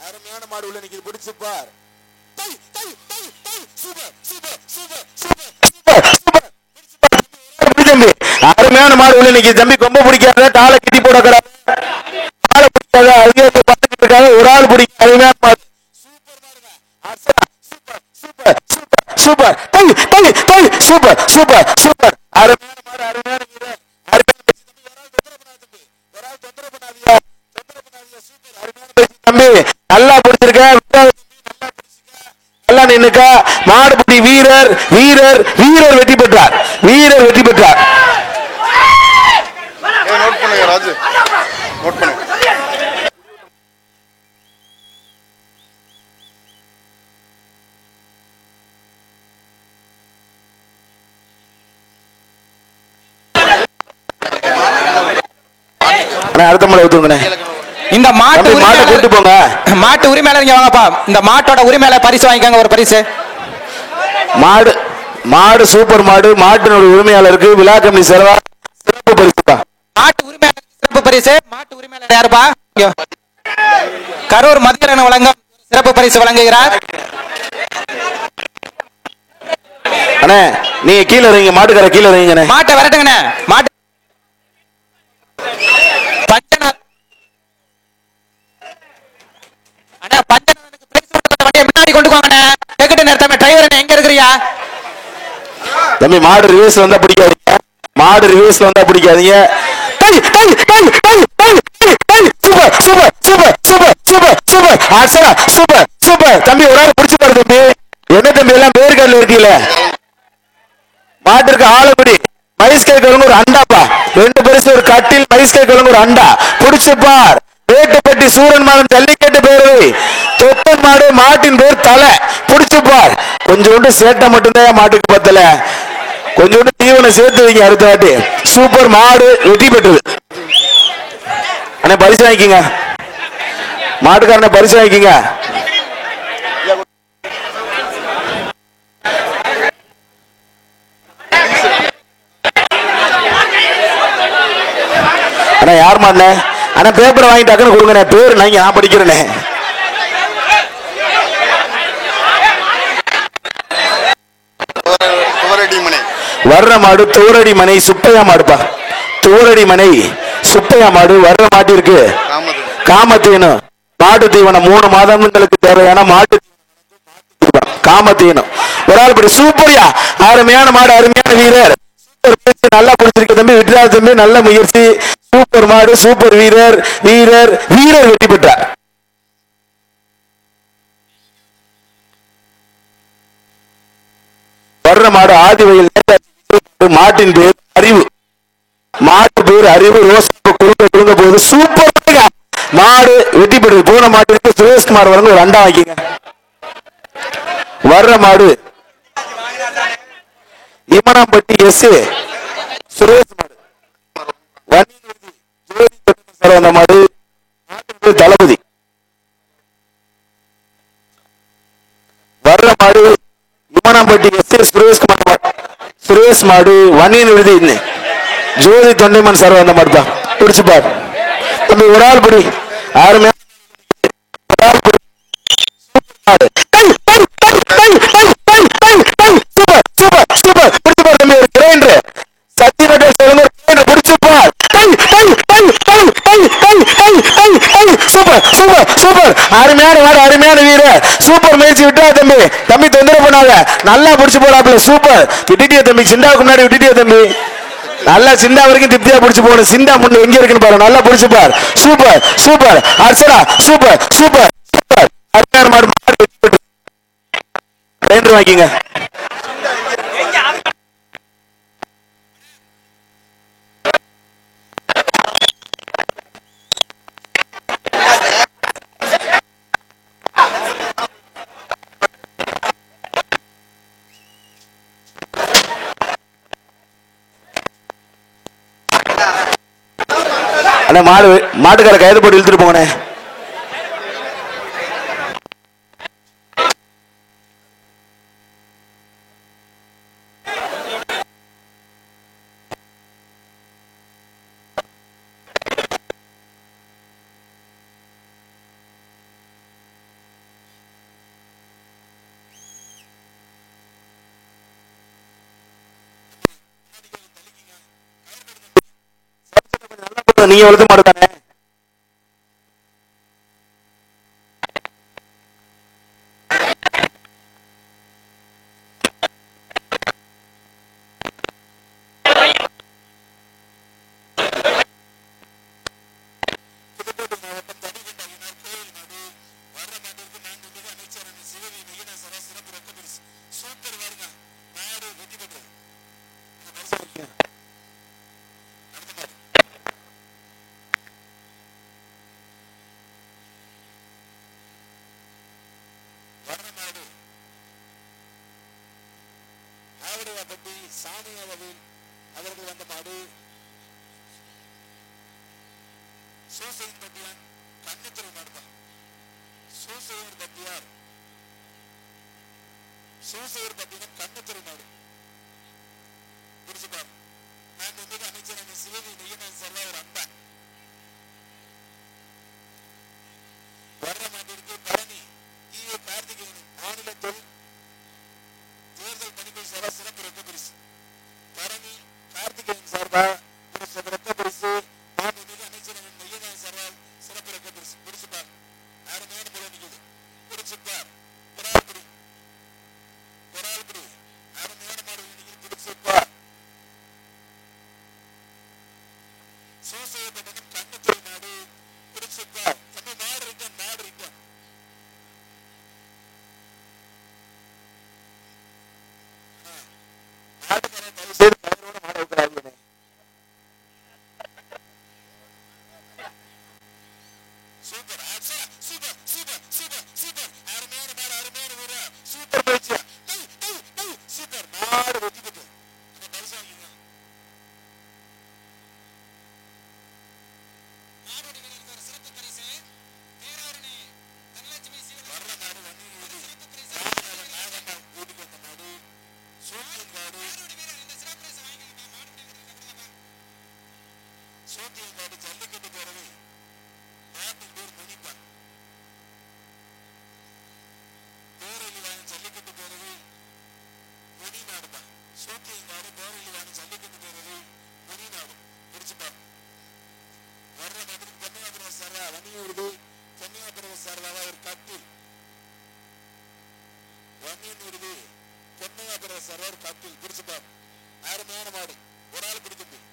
அருமையான மாடு உள்ள நிக்குது. பிடிச்சுப்பார். அருமையான மாடு உள்ள நிக்கி தம்பி. கொம்ப பிடிக்காத, காலை கிட்டி போட கூடாது, காலை பிடிக்காத, அதுவே பார்த்துட்டு இருக்காது. ஒரு ஆள் பிடிக்க அருமையான மாடு. சூப்பர் தள்ளி தள்ளி தள்ளி சூப்பர் சூப்பர் சூப்பர். அருமையான மாடு, அருமையான வீரர், தம்பி. நல்லா பிடிச்சிருக்க, நல்லா நின்னுக்க. மாடுபிடி வீரர் வீரர் வீரர் வெற்றி பெற்றார். வீரர் வெற்றி பெற்றார். நோட் பண்ணுங்க ராஜு, நோட் பண்ணுங்க. அடுத்த முறை ஊத்துங்கண்ணே. இந்த மாட்டு மாட்டை கூட்டு போங்க. மாட்டு உரிமையாளர் இங்க வாங்கப்பா. இந்த மாட்டோட உரிமையாளர் பரிசு வாங்கிக்கோங்க. ஒரு பரிசு. மாடு மாடு சூப்பர் மாடு. மாட்டினுடைய உரிமையாளருக்கு விழா கமிட்டி சார்பா சிறப்பு பரிசுப்பா. மாட்டு உரிமையாளர் சிறப்பு பரிசு. மாட்டு உரிமையாளர் யாருப்பா? கரூர் மதியரன் வழங்கும் சிறப்பு பரிசு வழங்குகிறார். அண்ணே நீங்க கீழே இறங்க, மாட்டுக்கார கீழே இறங்கிங்கண்ணே. மாட்டை விரட்டுங்கண்ணே. மாட்டு பஞ்சநாத் அண்ணா, பஞ்சநாதனுக்கு பிரைஸ் கொடுத்த வண்டியை முன்னாடி கொண்டு போங்கண்ணே. டிக்கெட் நிறுத்தாம டிரைவர் எங்க இருக்கிறியா? தம்பி மாடு ரிவர்ஸ்ல வந்தா பிடிக்காதீங்க. மாடு ரிவர்ஸ்ல வந்தா பிடிக்காதீங்க. Super super super super super super ஆசரா சூப்பர் சூப்பர். தம்பி ஒரு ஆள் பிடிச்சு பாரு தம்பி. என்ன தம்பி எல்லாம் பேர்கல்ல இருக்கீல. மாட்டிற்கு ஆளுபடி மைஸ் கேட்கறவங்க ஒரு அண்டாப்பா. 2 பரிசு ஒரு கட்டில், மைஸ் கேட்கறவங்க ஒரு அண்டா. பிடிச்சு பார். வேட்டுப்பட்டி சூரன் மாடன் ஜல்லிக்கட்டு பேரவை தொப்பன் மாடு. மாட்டின் பேர் தலை. பிடிச்சு பார். கொஞ்சோண்டு சேட்டை மட்டும்தான் மாட்டுக்கு பத்தல. கொஞ்சோண்டு தீவனை சேர்த்து வைங்க அடுத்த வாட்டி. சூப்பர் மாடு வெற்றி பெற்றது. அண்ணே பரிசு வாங்கிக்கங்க. மாட்டுக்காரனை பரிசு வாங்கிக்கங்க. அண்ணா யார் மாண்ணே? அண்ணா பேப்பரை வாங்கி டக்குன்னு கொடுங்கண்ணே. பேரு நான் படிக்கிறேனே. வர்ற மாடு தூரடி மனை சுப்பையா மாடுப்பா. தூரடி மனை சுப்பையா மாடு. வர்ற மாட்டிற்கு காமத்தீவனம், மாட்டு தீவனம் 3 மாதங்களுக்கு தேவையான மாட்டு காமத்தீவனம். ஒரு ஆள் படி சூப்பரியா. அருமையான மாடு, அருமையான வீரர். நல்லா பிடிச்சிருக்க தம்பி. விட்டுறா தம்பி, நல்ல முயற்சி. சூப்பர் மாடு, சூப்பர் வீரர் வீரர் வீரர் வெற்றி பெற்றார். வர்ற மாடு ஆதிவயல். மாட்டின் பேர் அறிவு. மாட்டு பேர் அறிவு. ரோசா குடுங்க போது சூப்பர் மாடு வெற்றி பெற்றது. போன மாட்டிற்கு சுரேஷ்குமார் வழங்க ஒரு அண்டா வாங்கிங்க. வர்ற மாடு இமனாம்பட்டி எஸ் சுரேஷ் மாடு. வந்த மாடு தளபதி. வர்ற மாடு இமனாம்பட்டி எஸ் சுரேஷ்குமார். சுரேஷ் மாடு வன்னியின் விருது ஜோதி தொண்டைமன் சார் வந்த மாடு தான். பிடிச்சு பாரு தம்பி. ஒரு ஆள் படி. யாருமே அருமையான வீரர். சூப்பர் முயற்சி. விட்டா தம்பி. தம்பி தொந்தரவு பண்ணாத. நல்லா பிடிச்சு போறாப்ல. சூப்பர். விட்டுட்டியா தம்பி. சிண்டாவுக்கு முன்னாடி விட்டுட்டியா தம்பி. நல்லா சிண்டா வரைக்கும் திருப்தியா பிடிச்சு போகணும். சிண்டா முன்ன எங்க இருக்குன்னு பாரு. நல்லா பிடிச்சு பார். Super super Archana super super super. அருமையான மாடு. வாங்கிங்க. அண்ணா மாட்டுக்கார கைது போட்டு இழுத்துட்டு போங்கண்ணே. நீங்க வளர்த்து மாடு தானே? ஆவடையாப்பட்டி சாமியாவில் அவர்கள் வந்த மாடு சூசையின் பட்டியான் கண்ணுத்துறை மாடுதான். சூசையர் பட்டியார் சூசையர் பட்டியன் கண்ணுத்துறை மாடு புரிச்சுப்பார். நான் வந்து அமைச்சர் சிவவி நெய்யன் சார் ஒரு அன்பா வர்ற மாட்டிற்கு பழனி ஈ கார்த்திகேயன் மாநிலத்தில் தேர்தல் பணிக்குழு சார்பாக சிறப்பு ரொக்க பரிசு. பழனி கார்த்திகேயன் சார்பாக ரொக்க பரிசு. மாண்புமிகு அமைச்சர் நெய்யன் சார்பால் சிறப்பு ரொக்க பரிசு. புரிச்சுப்பார். அருமையான முறை நிற்குது. புரிச்சுப்பார். பொறால்படி அருமையான மாடு நிற்குது. புரிச்சுப்பார். சூசையப்பட்டனம் கண்ணுத்துறை மாடு. புரிச்சுப்பார். தம்பி மாடு இருக்க மாடு இருக்க மாட்டுக்காரன் தயவு செய்து கயிறோட மாட வைக்கிறாங்க. Super super super super super அருமையான மாடு அருமையான வீரா சூப்பர் பயிற்சி சூப்பர் மாடு வெற்றி பெற்று அந்த பரிசு வாங்கிங்க. மாடுடைய வீரருக்கு ஒரு சிறப்பு பரிசு. பேராரணி தனலட்சுமி சீவன் வர்ற மாடு வண்டி சிறப்பு பரிசு. நாகம்மா வீட்டுக்கு வந்த மாடு சூத்தியன் மாடு. இந்த சிறப்பு பரிசு வாங்கிங்க. சூத்தியன் மாடு ஜல்லிக்கட்டு பேரவை நாட்டின் பேர் முனிப்பா. பேரழிவான ஜல்லிக்கட்டு பேரவை முனிநாடுதான். சூத்தியங்காடு பேரழிவான ஜல்லிக்கட்டு பேரவை முனிநாடு. பிடிச்சுப்பா. வர்ற மாதிரி கன்னியாகுமரி சார்பா வன்னியூர்து கன்னியாகுமரி சார்பாக ஒரு கட்டில். வன்னியூர்து கன்னியாகுமரி சார்பா ஒரு கட்டில். பிடிச்சுப்பா. அருமையான மாடு. ஒரு ஆள் பிடிக்கும்.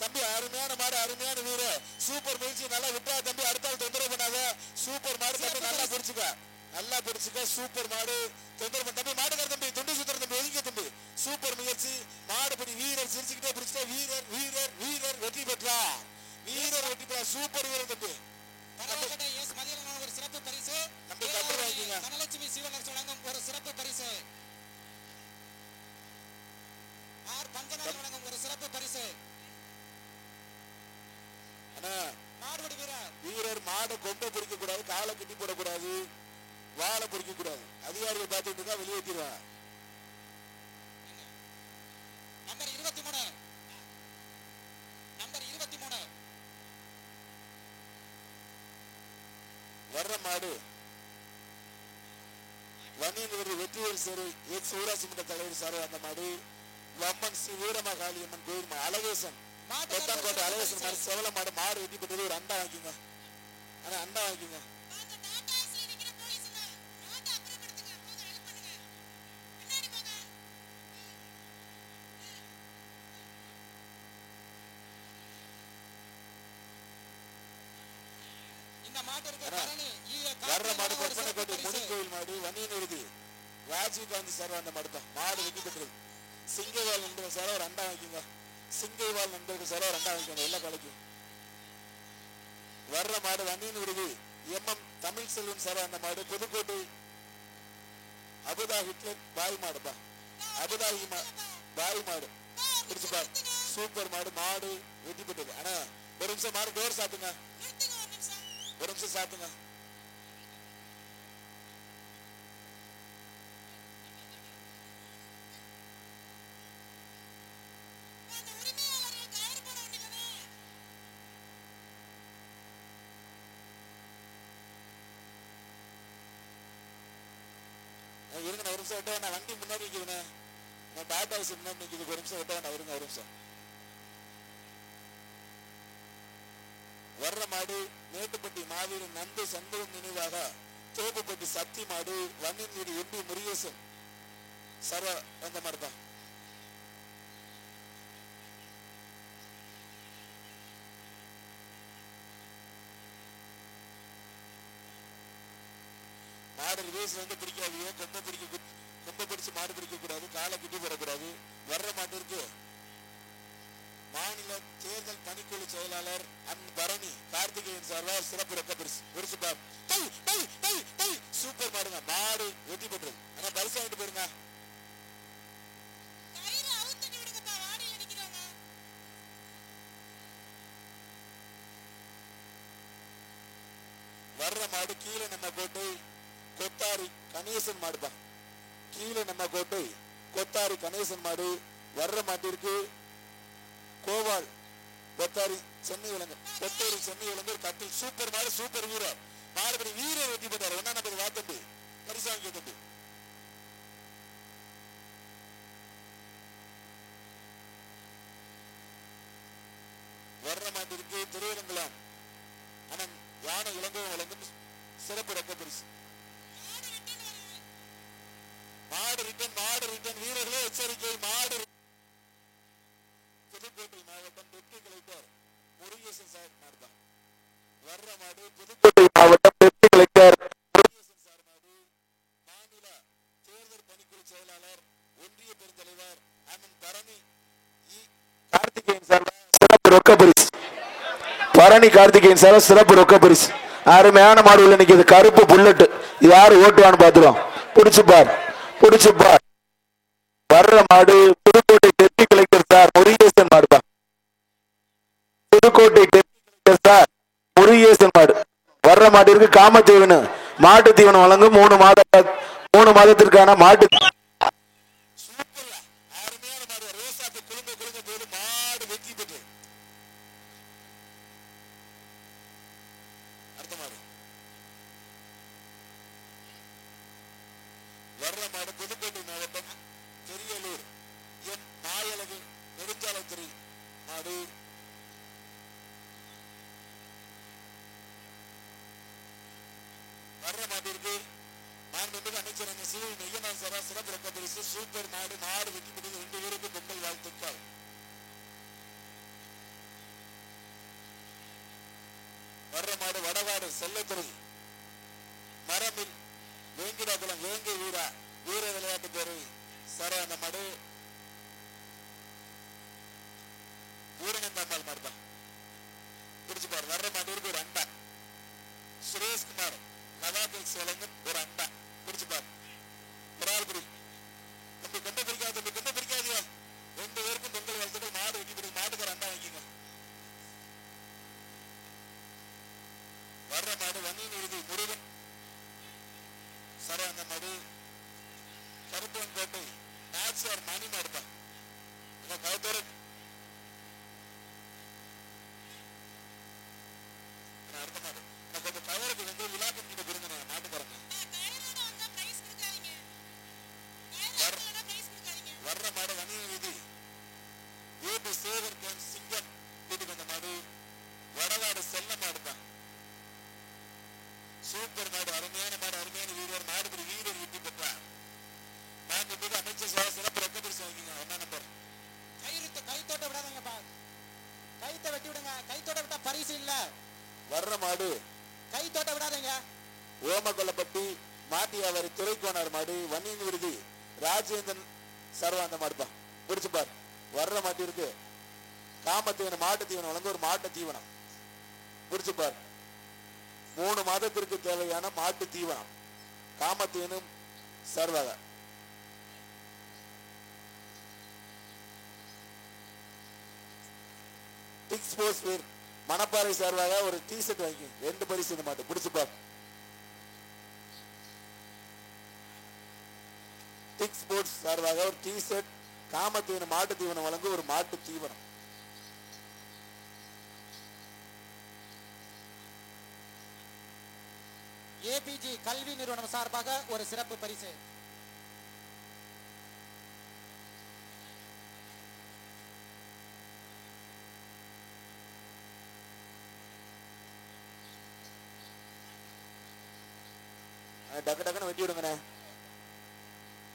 தம்பி அருமையான மாடு அருமையான வீர சூப்பர் முயற்சி. நல்லா விட்டா தம்பி அடுத்த தொந்தரவு பண்ணாத. சூப்பர் மாடு தம்பி நல்லா பிடிச்சுக்க நல்லா பிடிச்சுக்க. சூப்பர் மாடு தொந்தரவு பண்ண தம்பி மாடுகார தம்பி துண்டு சுத்தர தம்பி ஒதுங்க தம்பி. சூப்பர் முயற்சி மாடுபடி வீரர் சிரிச்சுக்கிட்டே பிடிச்சிட்டா. வீரர் வீரர் வீரர் வெற்றி பெற்றார். வீரர் வெற்றி பெற்றார். சூப்பர் வீரர் தம்பி. ஒரு சிறப்பு பரிசு. தனலட்சுமி சீவனர் வழங்கும் ஒரு சிறப்பு பரிசு. ஆர் பஞ்சநாள் வழங்கும் ஒரு சிறப்பு பரிசு. மாடுபடி வீரர் வீரர் மாடை கொண்டை பிடிக்க கூடாது. காலை கட்டி போடக்கூடாது. வாழை பிடிக்க கூடாது. அதிகாரிகள் பார்த்துட்டு இருக்கா வெளியேற்றிடுவாங்க. நம்பர் 23 நம்பர் 23 வர்ற மாடு வன்னியன் வெற்றிவேல் சேரு எக்ஸ் ஊராட்சி மன்ற தலைவர் சார். அந்த மாடு வம்மன் ஸ்ரீ வீரமா காளியம்மன் கோயில் அழகேசன் கொத்தான்கோட்டை அழகேசன் மாடு செவல மாடு. மாடு வெட்டி பெற்றது. ஒரு அண்டா வாங்கிங்க. ஆனா அண்டா வாங்கிங்க. வர்ற மாடு கொத்தனக்கோட்டை முனிக்கோயில் மாடு வன்னியன் விருது ராஜீவ்காந்தி சார். அந்த மாடு தான் மாடு வெட்டி பெற்றது. சிங்கைவால் நண்பர்கள் சார் ஒரு அண்டா வாங்கிங்க. சிங்கைவால் நண்பர்கள் சார் ஒரு அண்டா வாங்கிக்கோங்க எல்லா காலைக்கும். வர்ற மாடு வன்னியன் விருது MM தமிழ் செல்வன் சார். அந்த மாடு புதுக்கோட்டை அபுதா ஹிட்லர் பாய் மாடுப்பா. அபுதாகி பாய் மாடு. பிடிச்சுப்பா. சூப்பர் மாடு. மாடு வெட்டி பெற்றது. ஆனா ஒரு நிமிஷம் மாடு டோர் சாத்துங்க. ஒரு நிமிஷம் சாத்துங்க. இருங்க ஒரு நிமிஷம் விட்ட வேணா, வண்டி முன்னாடி நிற்குதுண்ணே, டாடா ஏசி முன்னாடி நிற்குது, ஒரு நிமிஷம் விட்ட வேணா, இருங்க ஒரு நிமிஷம். வர்ற மாடு மேட்டுப்பட்டி மாவீரன் நந்து சண்முகம் நினைவாக தோப்புப்பட்டி சக்தி மாடு வன்னின் வீடு எம்பி முருகேசன் சர்வ அந்த மாதிரி தான். மாடு ரிவேஸ் வந்து பிடிக்காதீங்க, கொம்பை பிடிச்சு மாடு பிடிக்க கூடாது, காலை குட்டி போடக்கூடாது. வர்ற மாட்டிற்கு மாநில தேர்தல் பணிக்குழு செயலாளர் பரணி கார்த்திகேயன் சார்பாக சிறப்பு ரொக்க பரிசு சூப்பர் மாடுங்க. மாடு வெற்றி பெற்றது. ஆனா பரிசு வாங்கிட்டு போயிருங்க. வர்ற மாடு கீழே நம்ம கோட்டை கொத்தாரி கணேசன் மாடுப்பா. கீழே நம்ம கோட்டை கொத்தாரி கணேசன் மாடு. வர்ற மாட்டிற்கு கோவால் கொத்தாரி சென்னை விலங்கர் கொத்தூரி சென்னை விலங்கர் கட்டில் சூப்பர் மாடு சூப்பர் வீரர் மாடுபடி வீரர் வெற்றி பெற்றார். ஒன்னா நம்பர் வாத்தம்பி பரிசாங்க தம்பி. வர்ற மாட்டிற்கு திருவரங்குளம் அண்ணன் யானை இளங்கோ வழங்கும் சிறப்பு ரொக்க பரிசு. மாடு ரிட்டன் வீரர்களே எச்சரிக்கை. மாடு புதுக்கோட்டை மாவட்டம் டெப்டி கலெக்டர் முருகேசன் சார் மாடு. வர்ற மாடு புதுக்கோட்டை மாவட்டம் டெப்டி கலெக்டர் முருகேசன் சார் மாடு. மாநில தேர்தல் பணிக்குழு செயலாளர் ஒன்றிய பெருந்தலைவர் அண்ணன் பரணி கார்த்திகேயன் சார் சிறப்பு ரொக்க பரிசு. பரணி கார்த்திகேயன் சார் சிறப்பு ரொக்க பரிசு. அருமையான மாடு உள்ள நிற்கிது, கருப்பு புல்லட். இது யாரு ஓட்டுவான்னு பாத்துருவோம். பிடிச்சு பார். வர்ற மாடு Pudukkottai deputy collector sir Murugesan மாடுப்பா. Pudukkottai deputy collector sir Murugesan மாடு. வர்ற மாட்டிற்கு காமத்தீவனு மாட்டு தீவனம் வழங்கும் 3 மாதத்திற்கான மாட்டு வர்ற மாடு புதுக்கோட்டை மாவட்டம் பெரியலூர் எம் நாயழகு நெடுஞ்சாலைத்துறை மாடு. வர்ற மாட்டிற்கு மாண்புமிகு அமைச்சர் சிவி மெய்யனார் சாரா சிறப்பு ரொக்க பரிசு. சூப்பர் மாடு. மாடு வெற்றி பெற்றது. 2 பேருக்கு பொங்கல் வாழ்த்துக்கள். வர்ற மாடு வடவாடு செல்லத்துறை மரமில் வேங்கிடாபுலம் வேங்கை வீரா வீர விளையாட்டு பேரவை சார் அந்த மாடு ஊரனந்தாம்பாள் மாடுதான். பிடிச்சு பாரு. வர்ற மாட்டிற்கு ஒரு அண்டா. சுரேஷ்குமார் நவாபில் சேலங்கன் ஒரு அண்டா. பிடிச்சு பாரு. பிரால்புரி தம்பி கொண்டை பிடிக்காது, தம்பி கொண்டை பிடிக்காதியா. 2 பேருக்கும் பொங்கல் வாழ்த்துக்கள். மாடு வெட்டி பிடிக்கும். மாட்டுக்கு ஒரு அண்டா வைக்கிங்க. வர்ற மாடு வன்னியின் விருது முருகன் சார் அந்த மாடு கருப்பன் கோட்டை நாச்சியார் மணி மாடுப்பா. கவுத்தோர அடுத்த மாடு கொஞ்சம் கவருக்கு வந்து விழாக்கம் கிட்ட கொடுங்க மாட்டுக்காரங்க. வர்ற மாடு வன்னியின் விருது ஏபி சேகர் சிங்கம் கூட்டுக்கு வந்த மாடு. வடவாடு செல்ல மாடுதான். சூப்பர் மாடு. அருமையான மாடு. அருமையான வீரர். மாடுபடி வீரர் வெற்றி பெற்றார். மாண்புமிகு அமைச்சர் சார் சிறப்பு ரொக்க பரிசு வாங்கிங்க. ஒன்னா நம்பர் கைத்தோட்ட விடாதீங்கப்பா. கைத்த வெட்டி விடுங்க. கைத்தோட்ட விட்டா பரிசு இல்ல. வர்ற மாடு கைத்தோட்ட விடாதீங்க. ஓமகொல்லப்பட்டி மாட்டியாவாரி துறைக்கோனார் மாடு. வன்னியின் விருது ராஜேந்திரன் சர்வாந்த மாடுப்பா. பிடிச்சு பார். வர்ற மாட்டிற்கு காமத்தீவனம் மாட்டு தீவனம் வழங்க ஒரு மாட்டு தீவனம். பிடிச்சு பார். 3 மாதத்திற்கு தேவையான மாட்டு தீவனம் காமத்தீவனும் சர்வாக. டிக் ஸ்போர்ட்ஸ் வேர் மணப்பாறை சார்பாக ஒரு டி-ஷர்ட் வாங்கி 2 பரிசு இந்த மாட்டு. பிடிச்சு பார். டிக் ஸ்போர்ட்ஸ் சார்பாக ஒரு டி-ஷர்ட் காமத்தீவனம் மாட்டு தீவனம் வழங்க ஒரு மாட்டு தீவனம். ஏபிஜி கல்வி நிறுவனம் சார்பாக ஒரு சிறப்பு பரிசு. டக்கு டக்குன்னு வெட்டி விடுங்கண்ணே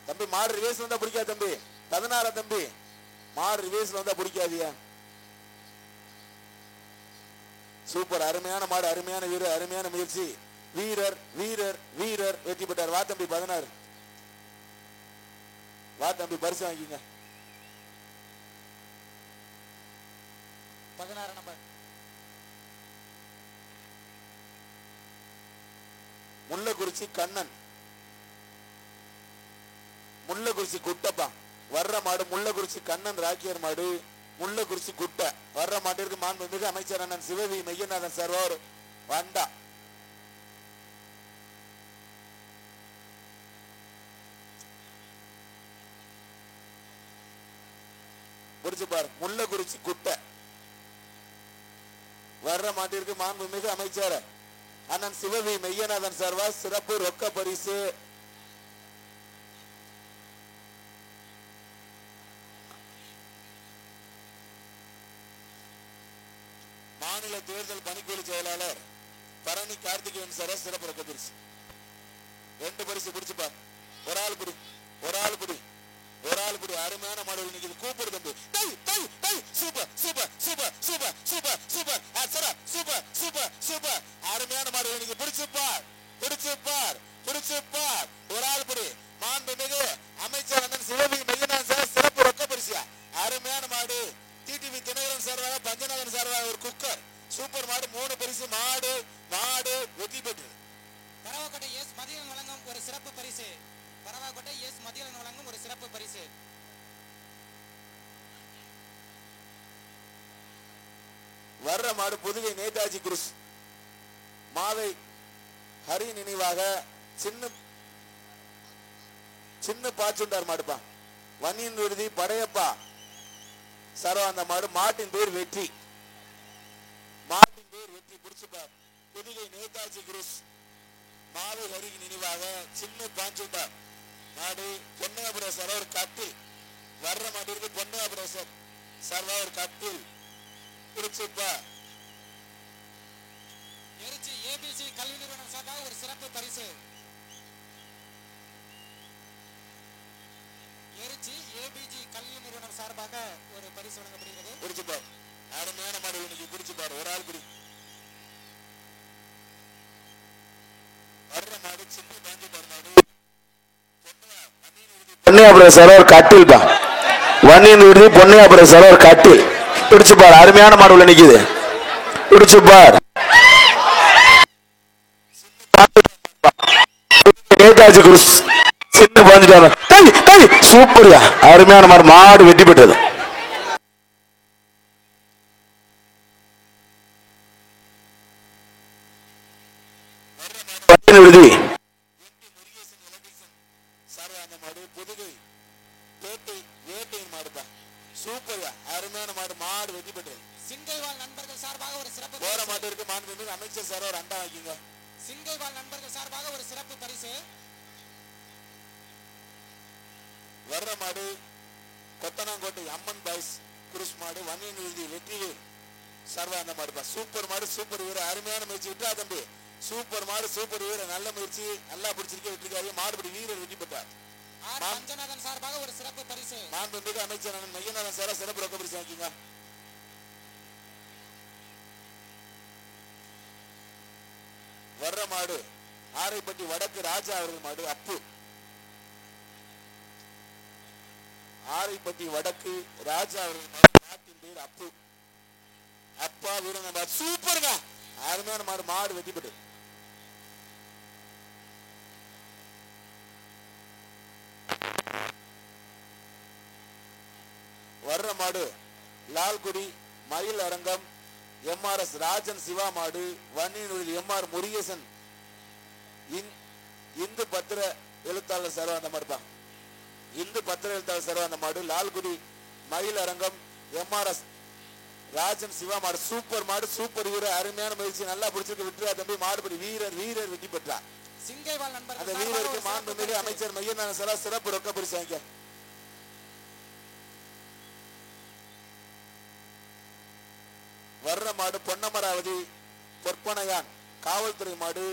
தம்பி. மாடு ரிவேஸ் வந்தா பிடிக்காது தம்பி. 16 தம்பி. மாடு ரிவேஸ்ல வந்தா பிடிக்காதியா. சூப்பர், அருமையான மாடு, அருமையான வீரர், அருமையான முயற்சி. வீரர் வீரர் வீரர் வெற்றி பெற்றார். வா தம்பி 16. வா தம்பி பரிசு வாங்கிங்க. 16 நம்பர் முள்ளக்குறிச்சி கண்ணன், முள்ளக்குறிச்சி குட்டப்பா. வர்ற மாடு முள்ளக்குறிச்சி கண்ணன் ராக்கியர் மாடு, முள்ளக்குறிச்சி குட்டை. வர்ற மாட்டிற்கு மாண்புமிகு அமைச்சர் அண்ணன் சிவவி மெய்யநாதன் சர்வர் வண்டா. புரிச்சு பாரு, முள்ளக்குறிச்சி குட்டை. வர்ற மாட்டிற்கு மாண்புமிகு அமைச்சர் அண்ணன் சிவவி மெய்யநாதன் சர்வா சிறப்பு ரொக்க பரிசு. மாநில தேர்தல் பணிக்குழு செயலாளர் பரணி கார்த்திகேயன் சார் சிறப்பு ரொக்க பரிசு. 2 பரிசு பிடிச்சுப்பார். ஒரு ஆள் பிடி, ஒரு ஆள் பிடி, ஒரு ஆள் பிடி. அருமையான மாடல் இன்னைக்கு கூப்பிடு தம்பி. Super super super super super super super super super. அருமையான மாடல் இன்னைக்கு பிடிச்சுப்பார், பிடிச்சுப்பார், பிடிச்சுப்பார். ஒரு ஆள் பிடி. மாண்புமிகு அமைச்சர் அண்ணன் சிவபி மெய்யநாதன் சார் சிறப்பு ரொக்க பரிசு. அருமையான மாடு. டிடிவி தினகரன் சார்பாக பஞ்சநாதன் சார்பாக ஒரு குக்கர். சூப்பர் மாடு. 3 பரிசு. மாடு மாடு வெற்றி பெற்றது. பரவாக்கோட்டை எஸ் மதியன் வழங்கும் ஒரு சிறப்பு பரிசு. பரவாக்கோட்டை எஸ் மதியன் வழங்கும் ஒரு சிறப்பு பரிசு. வர்ற மாடு புதுகை நேதாஜி குருஸ் மாவை ஹரி நினைவாக சின்ன சின்ன பாச்சுண்டார் மாடுப்பா. வன்னியின் விருதி படையப்பா சரோ. அந்த மாடு மாட்டின் பேர் வெற்றி, மாட்டின் பேர் வெற்றி. பிடிச்சுப்பா. புதுகை நேதாஜி குருஸ் மாவை ஹரி நினைவாக சின்ன பாச்சுண்டார் மாடு. பொன்னையாபுரம் சார் ஒரு கட்டில். வர்ற மாட்டிற்கு பொன்னையாபுரம் சார் சர்வா ஒரு கட்டில். பிடிச்சுப்பா. எரிச்சி ஏபிசி கல்வி நிறுவனம் சார்பாக ஒரு சிறப்பு பரிசு. எரிச்சி ஏபிஜி கல்வி நிறுவனம் சார்பாக ஒரு பரிசு வழங்கப்படுகிறது. பிடிச்சுப்பா. அருமையான மாடு இன்னைக்கு பிடிச்சுப்பாரு. ஒரு ஆள் பிடி. வர்ற மாடு சின்ன பாஞ்சுப்பாரு மாடு. பொன்னையாபுரம் சார் ஒரு கட்டில் பா. வன்னியின் விருதி பொன்னையாபுரம் சார் ஒரு கட்டில். பிடிச்சுப்பார். அருமையான மாடு உள்ள நிக்குது. பிடிச்சுப்பார். நேதாஜி குருஸ் சின்ன பாஞ்சுட்டாங்க. சூப்பர்யா. அருமையான மாடு. மாடு வெற்றி பெற்றது. விருதி புதுகை வேட்டையின் மாடுப்பா. சூப்பர்யா. அருமையான மாடு. மாடு வெற்றி பெற்றது. சிங்கைவால் நண்பர்கள் சார்பாக ஒரு சிறப்பு போற பரிசு. மாட்டிற்கு மாண்புமிகு அமைச்சர் சார் ஒரு அண்டா வாங்கிங்க. சிங்கைவால் நண்பர்கள் சார்பாக ஒரு சிறப்பு பரிசு. வர்ற மாடு கொத்தனாங்கோட்டை அம்மன் பாய்ஸ் குருஸ் மாடு. வன்னியின் விருதி வெற்றிவேல் சர்வா அந்த மாடுப்பா. சூப்பர் மாடு. சூப்பர் வீரர். அருமையான முயற்சி. விட்டா தம்பி. சூப்பர் மாடு. சூப்பர் வீரர். நல்ல முயற்சி. நல்லா பிடிச்சிருக்க வெற்றிக்காக மாடுபடி வீரர் வெற்றி பெற்றார். பஞ்சநாதன் சார்பாக ஒரு சிறப்பு பரிசு. மாண்புமிகு அமைச்சர் அண்ணன் மெய்யநாதன் சார் சிறப்பு ரொக்க பரிசு வாங்கிங்க. வர்ற மாடு ஆரைப்பட்டி வடக்கு ராஜா அவர்கள் மாடு. அப்பு. ஆரைப்பட்டி வடக்கு ராஜா அவர்கள் மாடு. நாட்டின் பேர் அப்பு. அப்பா வீரங்க. சூப்பருங்க. அருமையான மாடு. மாடு வெற்றி பெற்று. வர்ற மாடு லால்குடி மயில் அரங்கம் எம்ஆர்எஸ் ராஜன் சிவா மாடு. வன்னியின் எம்ஆர் முருகேசன் இந்து பத்திர எழுத்தாளர் சார் அந்த மாடுப்பா. இந்து பத்திர எழுத்தாளர் சார் அந்த மாடு. லால்குடி மயில் அரங்கம் எம்ஆர்எஸ் ராஜன் சிவா மாடு. சூப்பர் மாடு. சூப்பர் வீரர். அருமையான முயற்சி. நல்லா பிடிச்சிருக்கு. விட்டுறா தம்பி. மாடுபடி வீரர் வீரர் வெற்றி பெற்றார். சிங்கைவால் நண்பர்கள் அந்த வீரருக்கு மாண்புமிகு அமைச்சர் மெய்யநாதன் சார் சிறப்பு ரொக்க பரிசு வாங்கிக்க. வர்ற மாடு பொன்னமராவதி பொற்பனையான் காவல்துறை மாடு.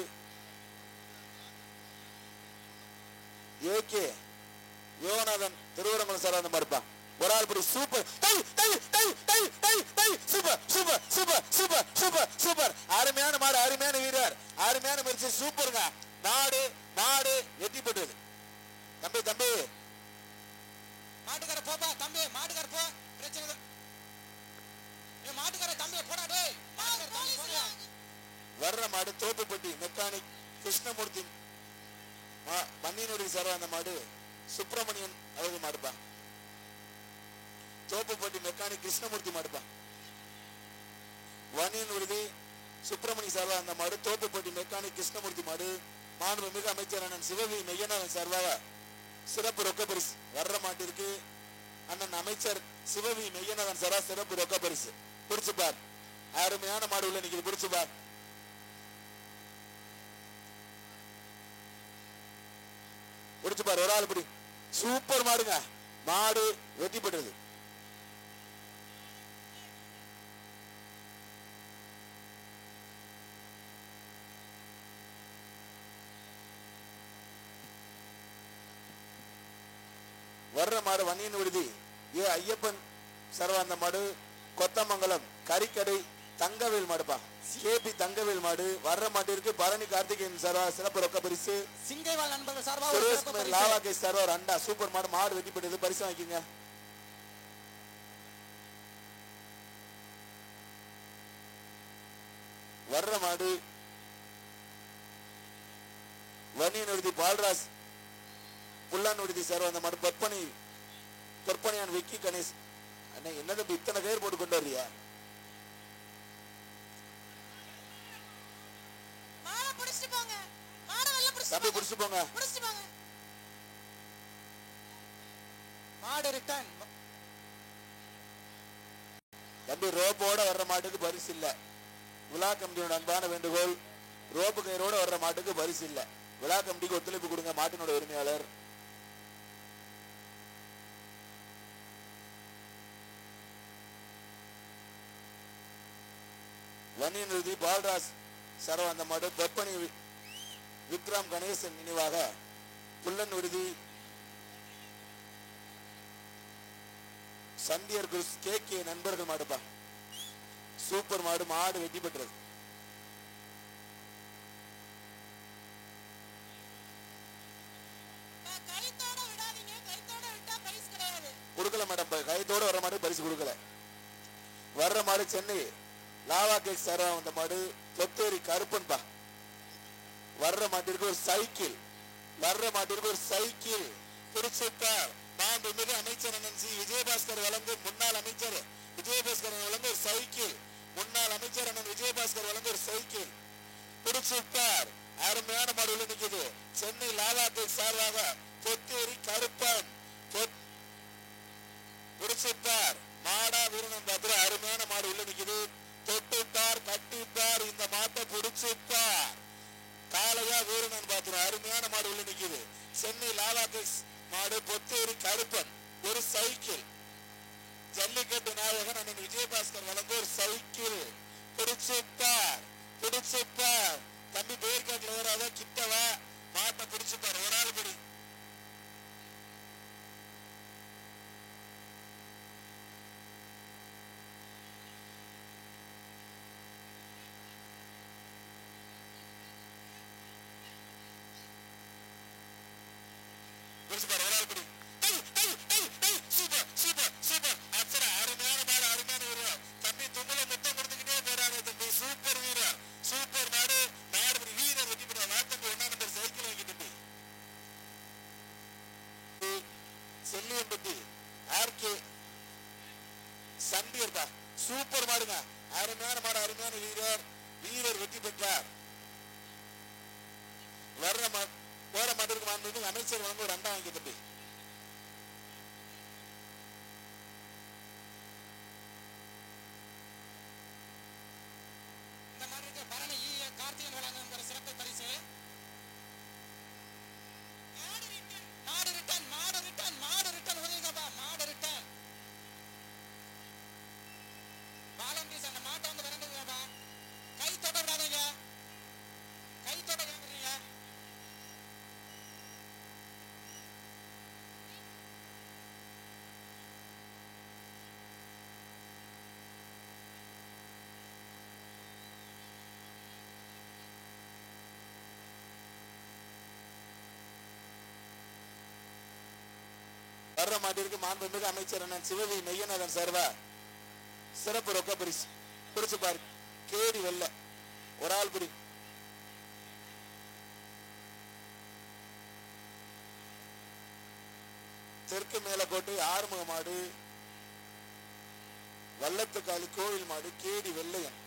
ஏகே யோகநாதன் திருவரங்குளம் சார் அந்த மாதிரிப்பா. ஒரு ஆள் படி super super super super super super super. அருமையான மாடு, அருமையான வீரர், அருமையான முயற்சி, சூப்பருங்க. மாடு மாடு வெற்றி பெற்றது. தம்பி தம்பி மாட்டுக்கார போப்பா தம்பி, மாட்டுக்கார போ, பிரச்சனை இல்ல. ஏ மாட்டுக்கார தம்பி போடா டேய், மாட்டுக்கார தம்பி போடா. வர்ற மாடு தோப்புப்பட்டி மெக்கானிக் கிருஷ்ணமூர்த்தி மண்ணினுடைய சார் அந்த மாடு சுப்பிரமணியன் அவங்க மாடுப்பா. தோப்புப்பட்டி மெக்கானிக் கிருஷ்ணமூர்த்தி மாடுப்பா. வன்னியன் விருதி சுப்பிரமணிய சார்பா அந்த மாடு தோப்புப்பட்டி மெக்கானிக் கிருஷ்ணமூர்த்தி மாடு. மாண்புமிகு அமைச்சர் அண்ணன் சிவவி மெய்யநாதன் சார்பாக சிறப்பு ரொக்க பரிசு வர்ற மாட்டிற்கு அண்ணன் அமைச்சர் சிவவி மெய்யநாதன் சாரா சிறப்பு ரொக்க பரிசு. பிடிச்சு பார், அருமையான மாடு உள்ள நிக்குது, பிடிச்சு பார். பிடிச்சு பாரு, ஒரு ஆள் படி. சூப்பர் மாடுங்க, மாடு வெற்றி பெற்றது. வர்ற மாடு வன்னியன் விடுதி ஏ ஐயப்பன் சரவாந்த மாடு கொத்தமங்கலம் கறிக்கடை தங்கவேல் மாடுப்பா. கேபி தங்கவேல் மாடு. வர்ற மாட்டிற்கு பரணி கார்த்திகேயன் சார்பா சிறப்பு ரொக்க பரிசு. சிங்கைவால் நண்பர்கள் சார்பா சுரேஷ்குமார் லாவாகே சார்பா ஒரு அண்டா. சூப்பர் மாடு, மாடு வெற்றி பெற்றது. பரிசு வாங்கிக்கோங்க. வர்ற மாடு வன்னியன் விடுதி பால்ராஜ் புல்லான் விடுதி சார் அந்த மாடு பொற்பனையான் விக்கி கணேஷ். அண்ணா என்னது இத்தனை கயிறு போட்டு கொண்டு வர்றியா? தம்பி புடிச்சு போங்க. மாடு ரிட்டர்ன். தம்பி ரோப்போட வர்ற மாட்டுக்கு பரிசு இல்ல. விழா கமிட்டியோட அன்பான வேண்டுகோள், ரோப்பு கயிறோட வர்ற மாட்டுக்கு பரிசு இல்ல. விழா கமிட்டிக்கு ஒத்துழைப்பு கொடுங்க. மாட்டினோட உரிமையாளர் வன்னியன் விருதி பால்ராஜ் சரவ அந்த மாடு பொற்பனி விக்ரம் கணேசன் நினைவாக புல்லன் விருதி சண்டியர் குருஸ் கே நண்பர்கள் மாடுப்பா. சூப்பர் மாடு, மாடு வெற்றி பெற்றது. கொடுக்கல மேடம், கைத்தோட வர்ற மாடு பரிசு கொடுக்கல. வர்ற மாடு சென்னை லாவா கேக் சார் அந்த மாடு தொத்தேரி கருப்பன்பா. வர்ற மாட்டிற்கு ஒரு சைக்கிள், வர்ற மாட்டிற்கு ஒரு சைக்கிள். திருச்சிப்பார் மாண்புமிகு அமைச்சர் அண்ணன் சி விஜயபாஸ்கர் வழங்கு முன்னாள் அமைச்சர் விஜயபாஸ்கர் வழங்கு ஒரு சைக்கிள். முன்னாள் அமைச்சர் அண்ணன் விஜயபாஸ்கர் வழங்கு ஒரு சைக்கிள். திருச்சிப்பார் அருமையான மாடு உள்ள நிற்குது. சென்னை லாவா கேக் சார்பாக தொத்தேரி கருப்பன் திருச்சிப்பார் மாடா வீரனன் பாத்திர அருமையான மாடு உள்ள நிற்குது. தொட்டுப்பார் கட்டிப்பார், இந்த மாட்டை பிடிச்சிப்பார். காளையா வீரனன் பாத்திரம் அருமையான மாடு உள்ள நிக்குது. சென்னை லாலா கேக்ஸ் மாடு பொத்தேரி கருப்பன் ஒரு சைக்கிள். ஜல்லிக்கட்டு நாயகன் அண்ணன் விஜயபாஸ்கர் வழங்க ஒரு சைக்கிள். பிடிச்சிப்பார் பிடிச்சிப்பார். தம்பி பேர்காட்டில் வராத, கிட்டவா, மாட்டை பிடிச்சிப்பார். ஒரு ஆள் படி. சூப்பர் மாடுங்க, அருமையான மாடு, அருமையான வீரர், வீரர் வெற்றி பெற்றார். வர்ற போற மாட்டிற்கு மாண்புமிகு அமைச்சர் வந்து ஒரு அண்டா வாங்கி தம்பி. இந்த மாட்டிற்கு பரணி கார்த்திகன் வழங்கும் சிறப்பு பரிசு. மாடு ரிட்டர்ன், மாடு ரிட்டர்ன், மாடு ரிட்டர்ன் உதவிங்கப்பா, மாடு ரிட்டர்ன். வாலண்டியர்ஸ் அந்த மாட்டை வந்து விரண்டுங்கப்பா. கை தொட விடாதீங்க, கை தொட விடாதீங்க. வர்ற மாட்டிற்கு மாண்புமிகு அமைச்சர் அண்ணன் சிவவி மெய்யநாதன் சார்பா சிறப்பு ரொக்க பரிசு பிடிச்சு பாரு. கேடி வெள்ள ஒரு ஆள் பிடி. தெற்கு மேலக்கோட்டை ஆறுமுக மாடு, வல்லத்துக்காளி கோவில் மாடு, கேடி வெள்ளையன்.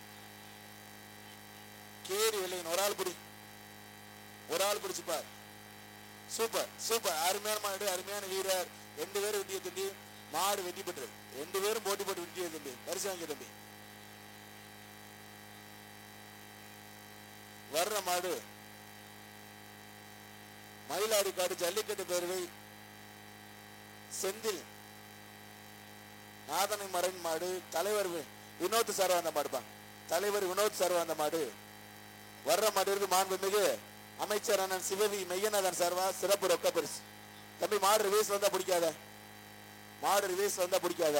கேடி வெள்ளையன் ஒரு ஆள் பிடி. ஒரு ஆள் பிடிச்சு பார். சூப்பர் சூப்பர், அருமையான மாடு, அருமையான வீரர். 2 பேரும் வெட்டிய தம்பி, மாடு வெட்டி பெற்றது. 2 பேரும் போட்டி போட்டு வெட்டிய தம்பி, பரிசு வாங்கிய தம்பி. வர்ற மாடு மயிலாடிக்காடு ஜல்லிக்கட்டு பேரவை செந்தில் நாதனை மரண் மாடு. தலைவர் வினோத் சார்வா அந்த மாடுப்பா. தலைவர் வினோத் சார்வா அந்த மாடு. வர்ற மாடு மாண்புமிகு அமைச்சர் அண்ணன் சிவவி மெய்யநாதன் சார்வா சிறப்பு ரொக்க பரிசு. தம்பி மாடு ரிவேஸ் வந்தா பிடிக்காத, மாடு ரிவேஸ் வந்தா பிடிக்காத.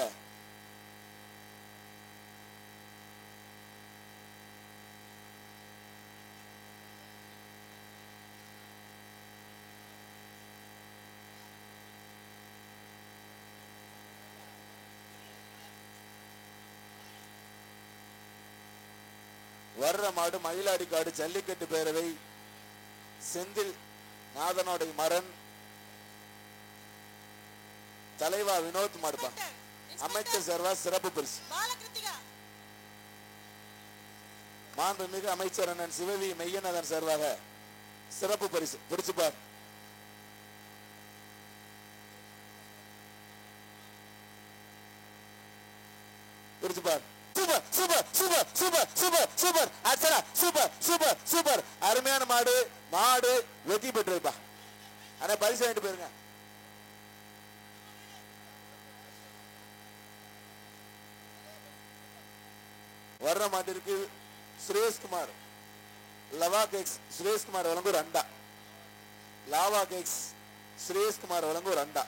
வர்ற மாடு மயிலாடிக்காடு ஜல்லிக்கட்டு பேரவை செந்தில் நாதனோடைய மரன். தலைவா வினோத் மாடுப்பா. அமைச்சர் சார்வா சிறப்பு பரிசு. மாண்புமிகு அமைச்சர் அண்ணன் சிவவி மெய்யநாதன் சார்பாக சிறப்பு பரிசு. பிடிச்சு பார். பிடிச்சு பார். Super super super super super super அச்சரா சூப்பர் சூப்பர் சூப்பர். அருமையான மாடு, மாடு வெற்றி பெற்றிருப்பா. ஆனா பரிசு வாங்கிட்டு போயிருங்க. வர்ற மாட்டிற்கு சுரேஷ்குமார் லவா கேக்ஸ் சுரேஷ்குமார் வழங்கும் 2 லாவா கேக்ஸ் சுரேஷ்குமார் வழங்கும் 2.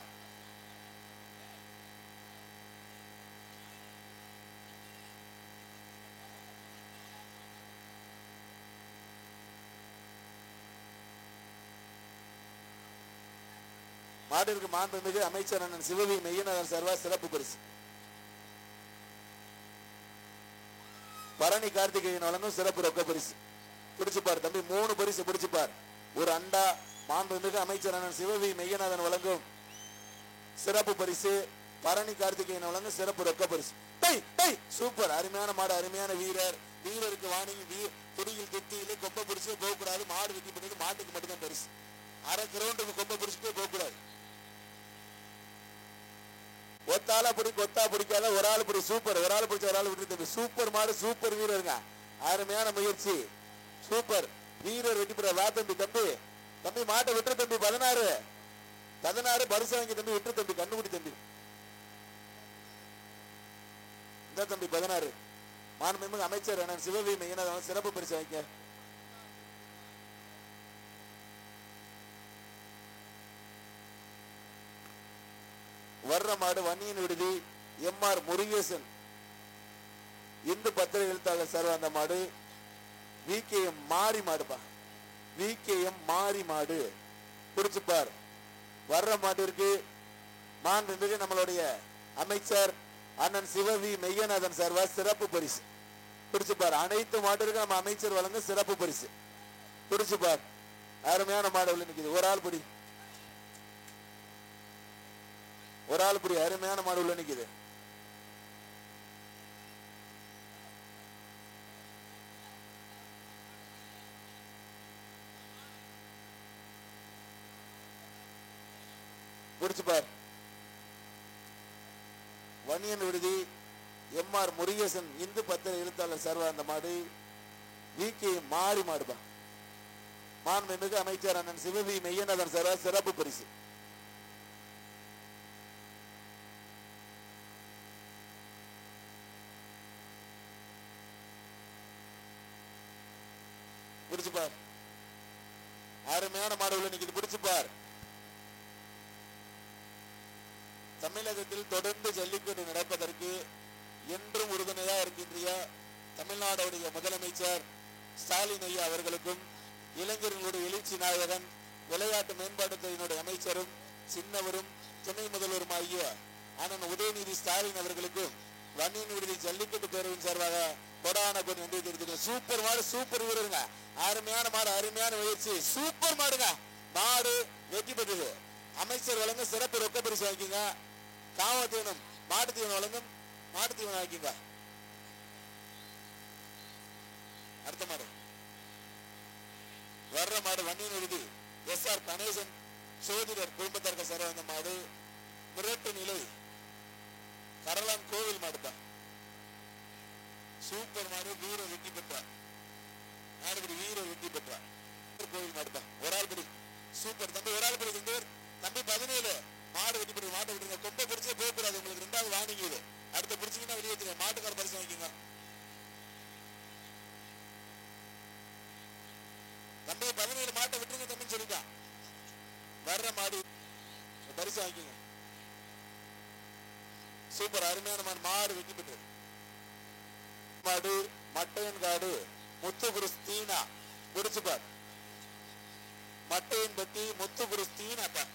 மாட்டிற்கு மாண்புமிகு அமைச்சர் அண்ணன் சிவவி மெய்யநாதன் சார்பா சிறப்பு பரிசு. பரணி கார்த்திகேயன் வழங்கும் சிறப்பு ரொக்க பரிசு. பிடிச்சுப்பார் தம்பி, 3 பரிசு பிடிச்சுப்பார். ஒரு அண்டா. மாண்புமிகு அமைச்சர் அண்ணன் சிவவி மெய்யநாதன் வழங்கும் சிறப்பு பரிசு. பரணி கார்த்திகேயன் வழங்கும் சிறப்பு ரொக்க பரிசு. சூப்பர், அருமையான மாடு, அருமையான வீரர். வீரருக்கு வாணிங்க துடியில் திட்டியிலே கொம்ப பிடிச்சு போகக்கூடாது. மாடு வெட்டி பண்ணது மாட்டுக்கு மட்டும்தான் பரிசு. அரை கிரவுண்டுக்கு கொம்ப பிடிச்சிட்டே போகக்கூடாது. ஒத்தால பிடி, கொத்தா பிடிக்காத ஒரு ஆள் பிடி. சூப்பர், ஒரு ஆள் பிடிச்ச ஒரு ஆள் விட்டு. சூப்பர் மாடு, சூப்பர் வீரருங்க. அருமையான முயற்சி. சூப்பர் வீரர் வெட்டி பெற. வா தம்பி, தம்பி தம்பி மாட்டை விட்டுரு தம்பி. 16 பரிசு வாங்கி தம்பி விட்டுரு தம்பி. கண்டுபிடி தம்பி. இந்த தம்பி 16. மாண்புமிகு அமைச்சர் அண்ணன் சிவவி மெய்யநாதன் சிறப்பு பரிசு வாங்கிக்க. வர்ற மாடு வன்னியின் விடுதி எம்ஆர் முருகேசன் இந்து பத்திர எழுத்தாளர் சார். அந்த மாடு விகேஎம் மாறி மாடுப்பா. விகேஎம் மாறி மாடு. பிடிச்சுப்பார். வர்ற மாட்டிற்கு மாண்புமிகு நம்மளுடைய அமைச்சர் அண்ணன் சிவவி மெய்யநாதன் சார்வா சிறப்பு பரிசு. பிடிச்சுப்பார். அனைத்து மாட்டிற்கும் நம்ம அமைச்சர் வழங்க சிறப்பு பரிசு. பிடிச்சுப்பார். அருமையான மாடு உள்ள நிக்குது. ஒரு ஆள் பிடி, ஒரு ஆள் பிடி. அருமையான மாடு உள்ள நிக்குது. பிடிச்சுப்பார். வன்னியன் விடுதி எம்ஆர் முருகேசன் இந்து பத்திர எழுத்தாளர் சார்வா அந்த மாடு விகே மாறி மாடுபா. மாண்புமிகு அமைச்சர் அண்ணன் சிவவி மெய்யநாதன் சார்வா சிறப்பு பரிசு. பிடிச்சுப்பார். அருமையான மாடு உள்ள நிக்குது. பிடிச்சுப்பார். தமிழகத்தில் தொடர்ந்து ஜல்லிக்கட்டு நடப்பதற்கு என்றும் உறுதுணையா இருக்கின்ற தமிழ்நாடுடைய முதலமைச்சர் ஸ்டாலின் ஐயா அவர்களுக்கும், இளைஞர்களுடைய எழுச்சி நாயகன், விளையாட்டு மேம்பாட்டுத்துறையினுடைய அமைச்சரும், சின்னவரும், துணை முதல்வர் ஆகிய அண்ணன் உதயநிதி ஸ்டாலின் அவர்களுக்கும் வன்னியின் விடுதி ஜல்லிக்கட்டு பேரவையின் சார்பாக கொடான கொண்டு நன்றி தெரிவித்துக்கிறேன். சூப்பர் மாடு, சூப்பர் வீரருங்க. அருமையான மாடு, அருமையான முயற்சி, சூப்பர் மாடுங்க. மாடு வெற்றி பெற்றது. அமைச்சர் வழங்கும் சிறப்பு ரொக்க பரிசு வாங்கிங்க. காமத்தீவனம் மாட்டு தீவனம் வழங்கும் மாட்டு தீவனம் வாங்கிங்க. அடுத்த மாடு வர்ற மாடு வன்னியின் விடுதி SR கணேசன் சோதிடர் குடும்பத்திற்கு சார் வந்த மாடு. மிரட்டு நிலை கரலான் கோவில் மாடு தான். சூப்பர் மாடு, வீர வெற்றி பெற்றார். நாடுபடி வீர வெற்றி பெற்றார். கோவில் மாடு தான். ஒரு ஆள் படி சூப்பர் தம்பி, ஒரு ஆள் படி தம்பி 17 மாடு வெற்றி பெற்ற. மாட்டை விட்டுருங்க, கொம்பை பிடிச்சே போகக்கூடாது. உங்களுக்கு 2வது வாணிங்க இது. அடுத்த பிடிச்சிங்கன்னா வெளியே வச்சுங்க. மாட்டுக்கார பரிசு வாங்கிக்கோங்க தம்பி. 17 மாட்டை விட்டுருங்க தம்பின்னு சொல்லிட்டான். வர்ற மாடு பரிசு வாங்கிக்கோங்க. சூப்பர் அருமையான மாடு, மாடு வெற்றி பெற்றது. மாடு மட்டையன் காடு முத்துகுரு ஸ்தீனா முடிச்சுப்பார். மட்டையன் பட்டி முத்துகுரு ஸ்தீனா தான்.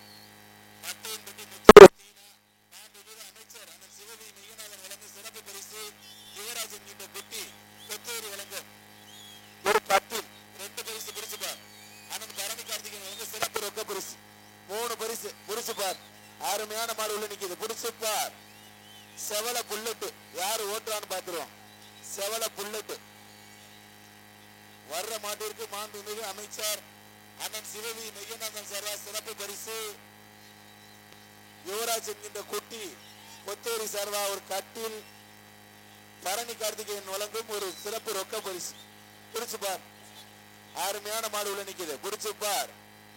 மட்டையன் பட்டி முத்துகுரு ஸ்தீனா அமைச்சர் அண்ணன் சிவவி மெய்யநாதன் வழங்கும் சிறப்பு பரிசு. யுவராஜ் என்கின்ற குட்டி கொத்தூரி வழங்கும் ஒரு 10 2 பரிசு முடிச்சுப்பார். அண்ணன் பரணி கார்த்திகேயன் வழங்கும் சிறப்பு ரொக்க பரிசு 3 பரிசு முடிச்சுப்பார். அருமையான மாடு உள்ள நிக்குது. முடிச்சுப்பார். செவல புல்லட்டு யாரு ஓட்டுறான்னு பாத்துருவோம். செவல புல்லட்டு வர்ற மாட்டிற்கு மாண்புமிகு அமைச்சர் அண்ணன் சிவவி மெய்யநாதன் சார்பா சிறப்பு பரிசு. யுவராஜ் என்கின்ற குட்டி கொத்தேரி சார்பா ஒரு கட்டில். பரணி கார்த்திகேயன் வழங்கும் ஒரு சிறப்பு ரொக்க பரிசு. புடிச்சுப்பார். அருமையான மாடு உள்ள நிக்குது. புடிச்சுப்பார்.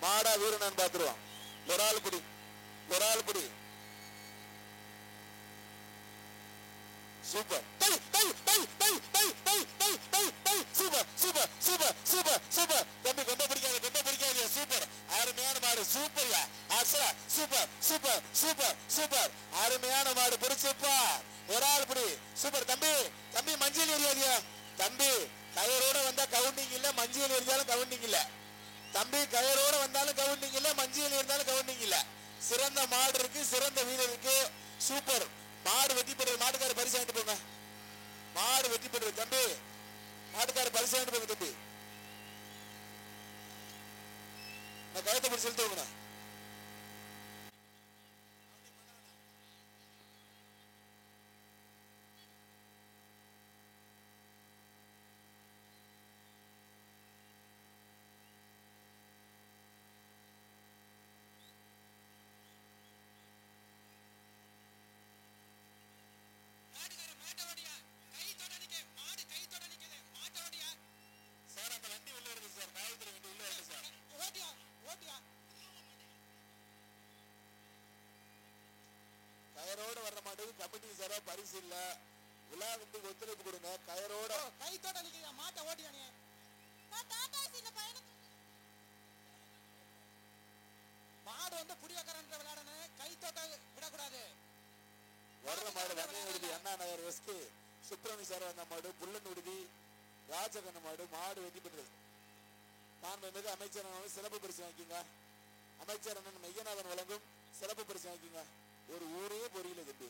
மாடா வீரனான்னு பாத்துருவோம். ஒரு ஆள் புடி, ஒரு ஆள் புடி. Super super super super super super தம்பி. கொண்ட பிடிக்காது, கொண்ட பிடிக்காது. சூப்பர் அருமையான மாடு. Super super super super super அருமையான மாடு. பிடிச்சுப்பா. ஒரு ஆள் புடி. சூப்பர் தம்பி. தம்பி மஞ்சள் எரியாதியா தம்பி. கயரோட வந்தா கவுண்டிங் இல்ல, மஞ்சள் எரிஞ்சாலும் கவுண்டிங் இல்ல தம்பி. கயரோட வந்தாலும் கவுண்டிங் இல்ல, மஞ்சள் இருந்தாலும் கவுண்டிங் இல்ல. சிறந்த மாடு இருக்கு, சிறந்த வீரர் இருக்கு. சூப்பர் மாடு வெற்றி பெற்றது. மாட்டுக்கார பரிசு வாங்கிட்டு போங்க. மாடு வெற்றி பெற்றது தம்பி. மாட்டுக்கார பரிசு வாங்கிட்டு போங்க தம்பி. நான் கயத்தை பிடிச்சி செலுத்துவேங்க. கயரோட வர்ற மாட்டுக்கு கமிட்டி சாரா பரிசு இல்ல. விழாவுக்கு ஒத்துழைப்பு கொடுங்க. கயரோட கை தோட்ட நிக்கிற மாட்டை ஓட்டியானே. மாடு வந்து புடியக்கரன்ற விளையாடனே. கை தோட்ட விடக்கூடாது. வர்ற மாடு வன்னியின் விடுதி அண்ணா நகர் எஸ்கே சுப்பிரமணிய சார் வந்த மாடு. புல்லன் விடுதி ராஜகண்ண மாடு. மாடு வெற்றி பெற்றது. மாண்புமிகு அமைச்சர் சிறப்பு பரிசு வாங்கிக்கோங்க. அமைச்சர் அண்ணன் மெய்யநாதன் வழங்கும் சிறப்பு பரிசு வாங்கிக்கோங்க. ஒரு ஊரே பொரியல தம்பி.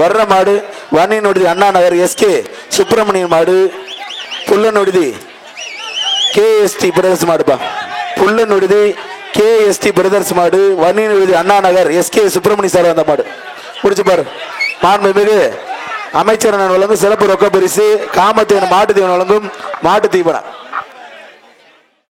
வர்ற மாடு வன்னியின் விடுதி அண்ணா நகர் எஸ்கே சுப்பிரமணியன் மாடு. புல்லன் விடுதி KST பிரதர்ஸ் மாடுப்பா. புல்லன் விடுதி KST பிரதர்ஸ் மாடு. வன்னியின் விடுதி அண்ணா நகர் SK சுப்பிரமணிய சார் வந்த மாடு. முடிச்சு பாரு. மாண்புமிகு அமைச்சர் வழங்கும் சிறப்பு ரொக்க பரிசு. காமத்தேவன் மாட்டு தீவனம் வழங்கும் மாட்டு தீவனம்.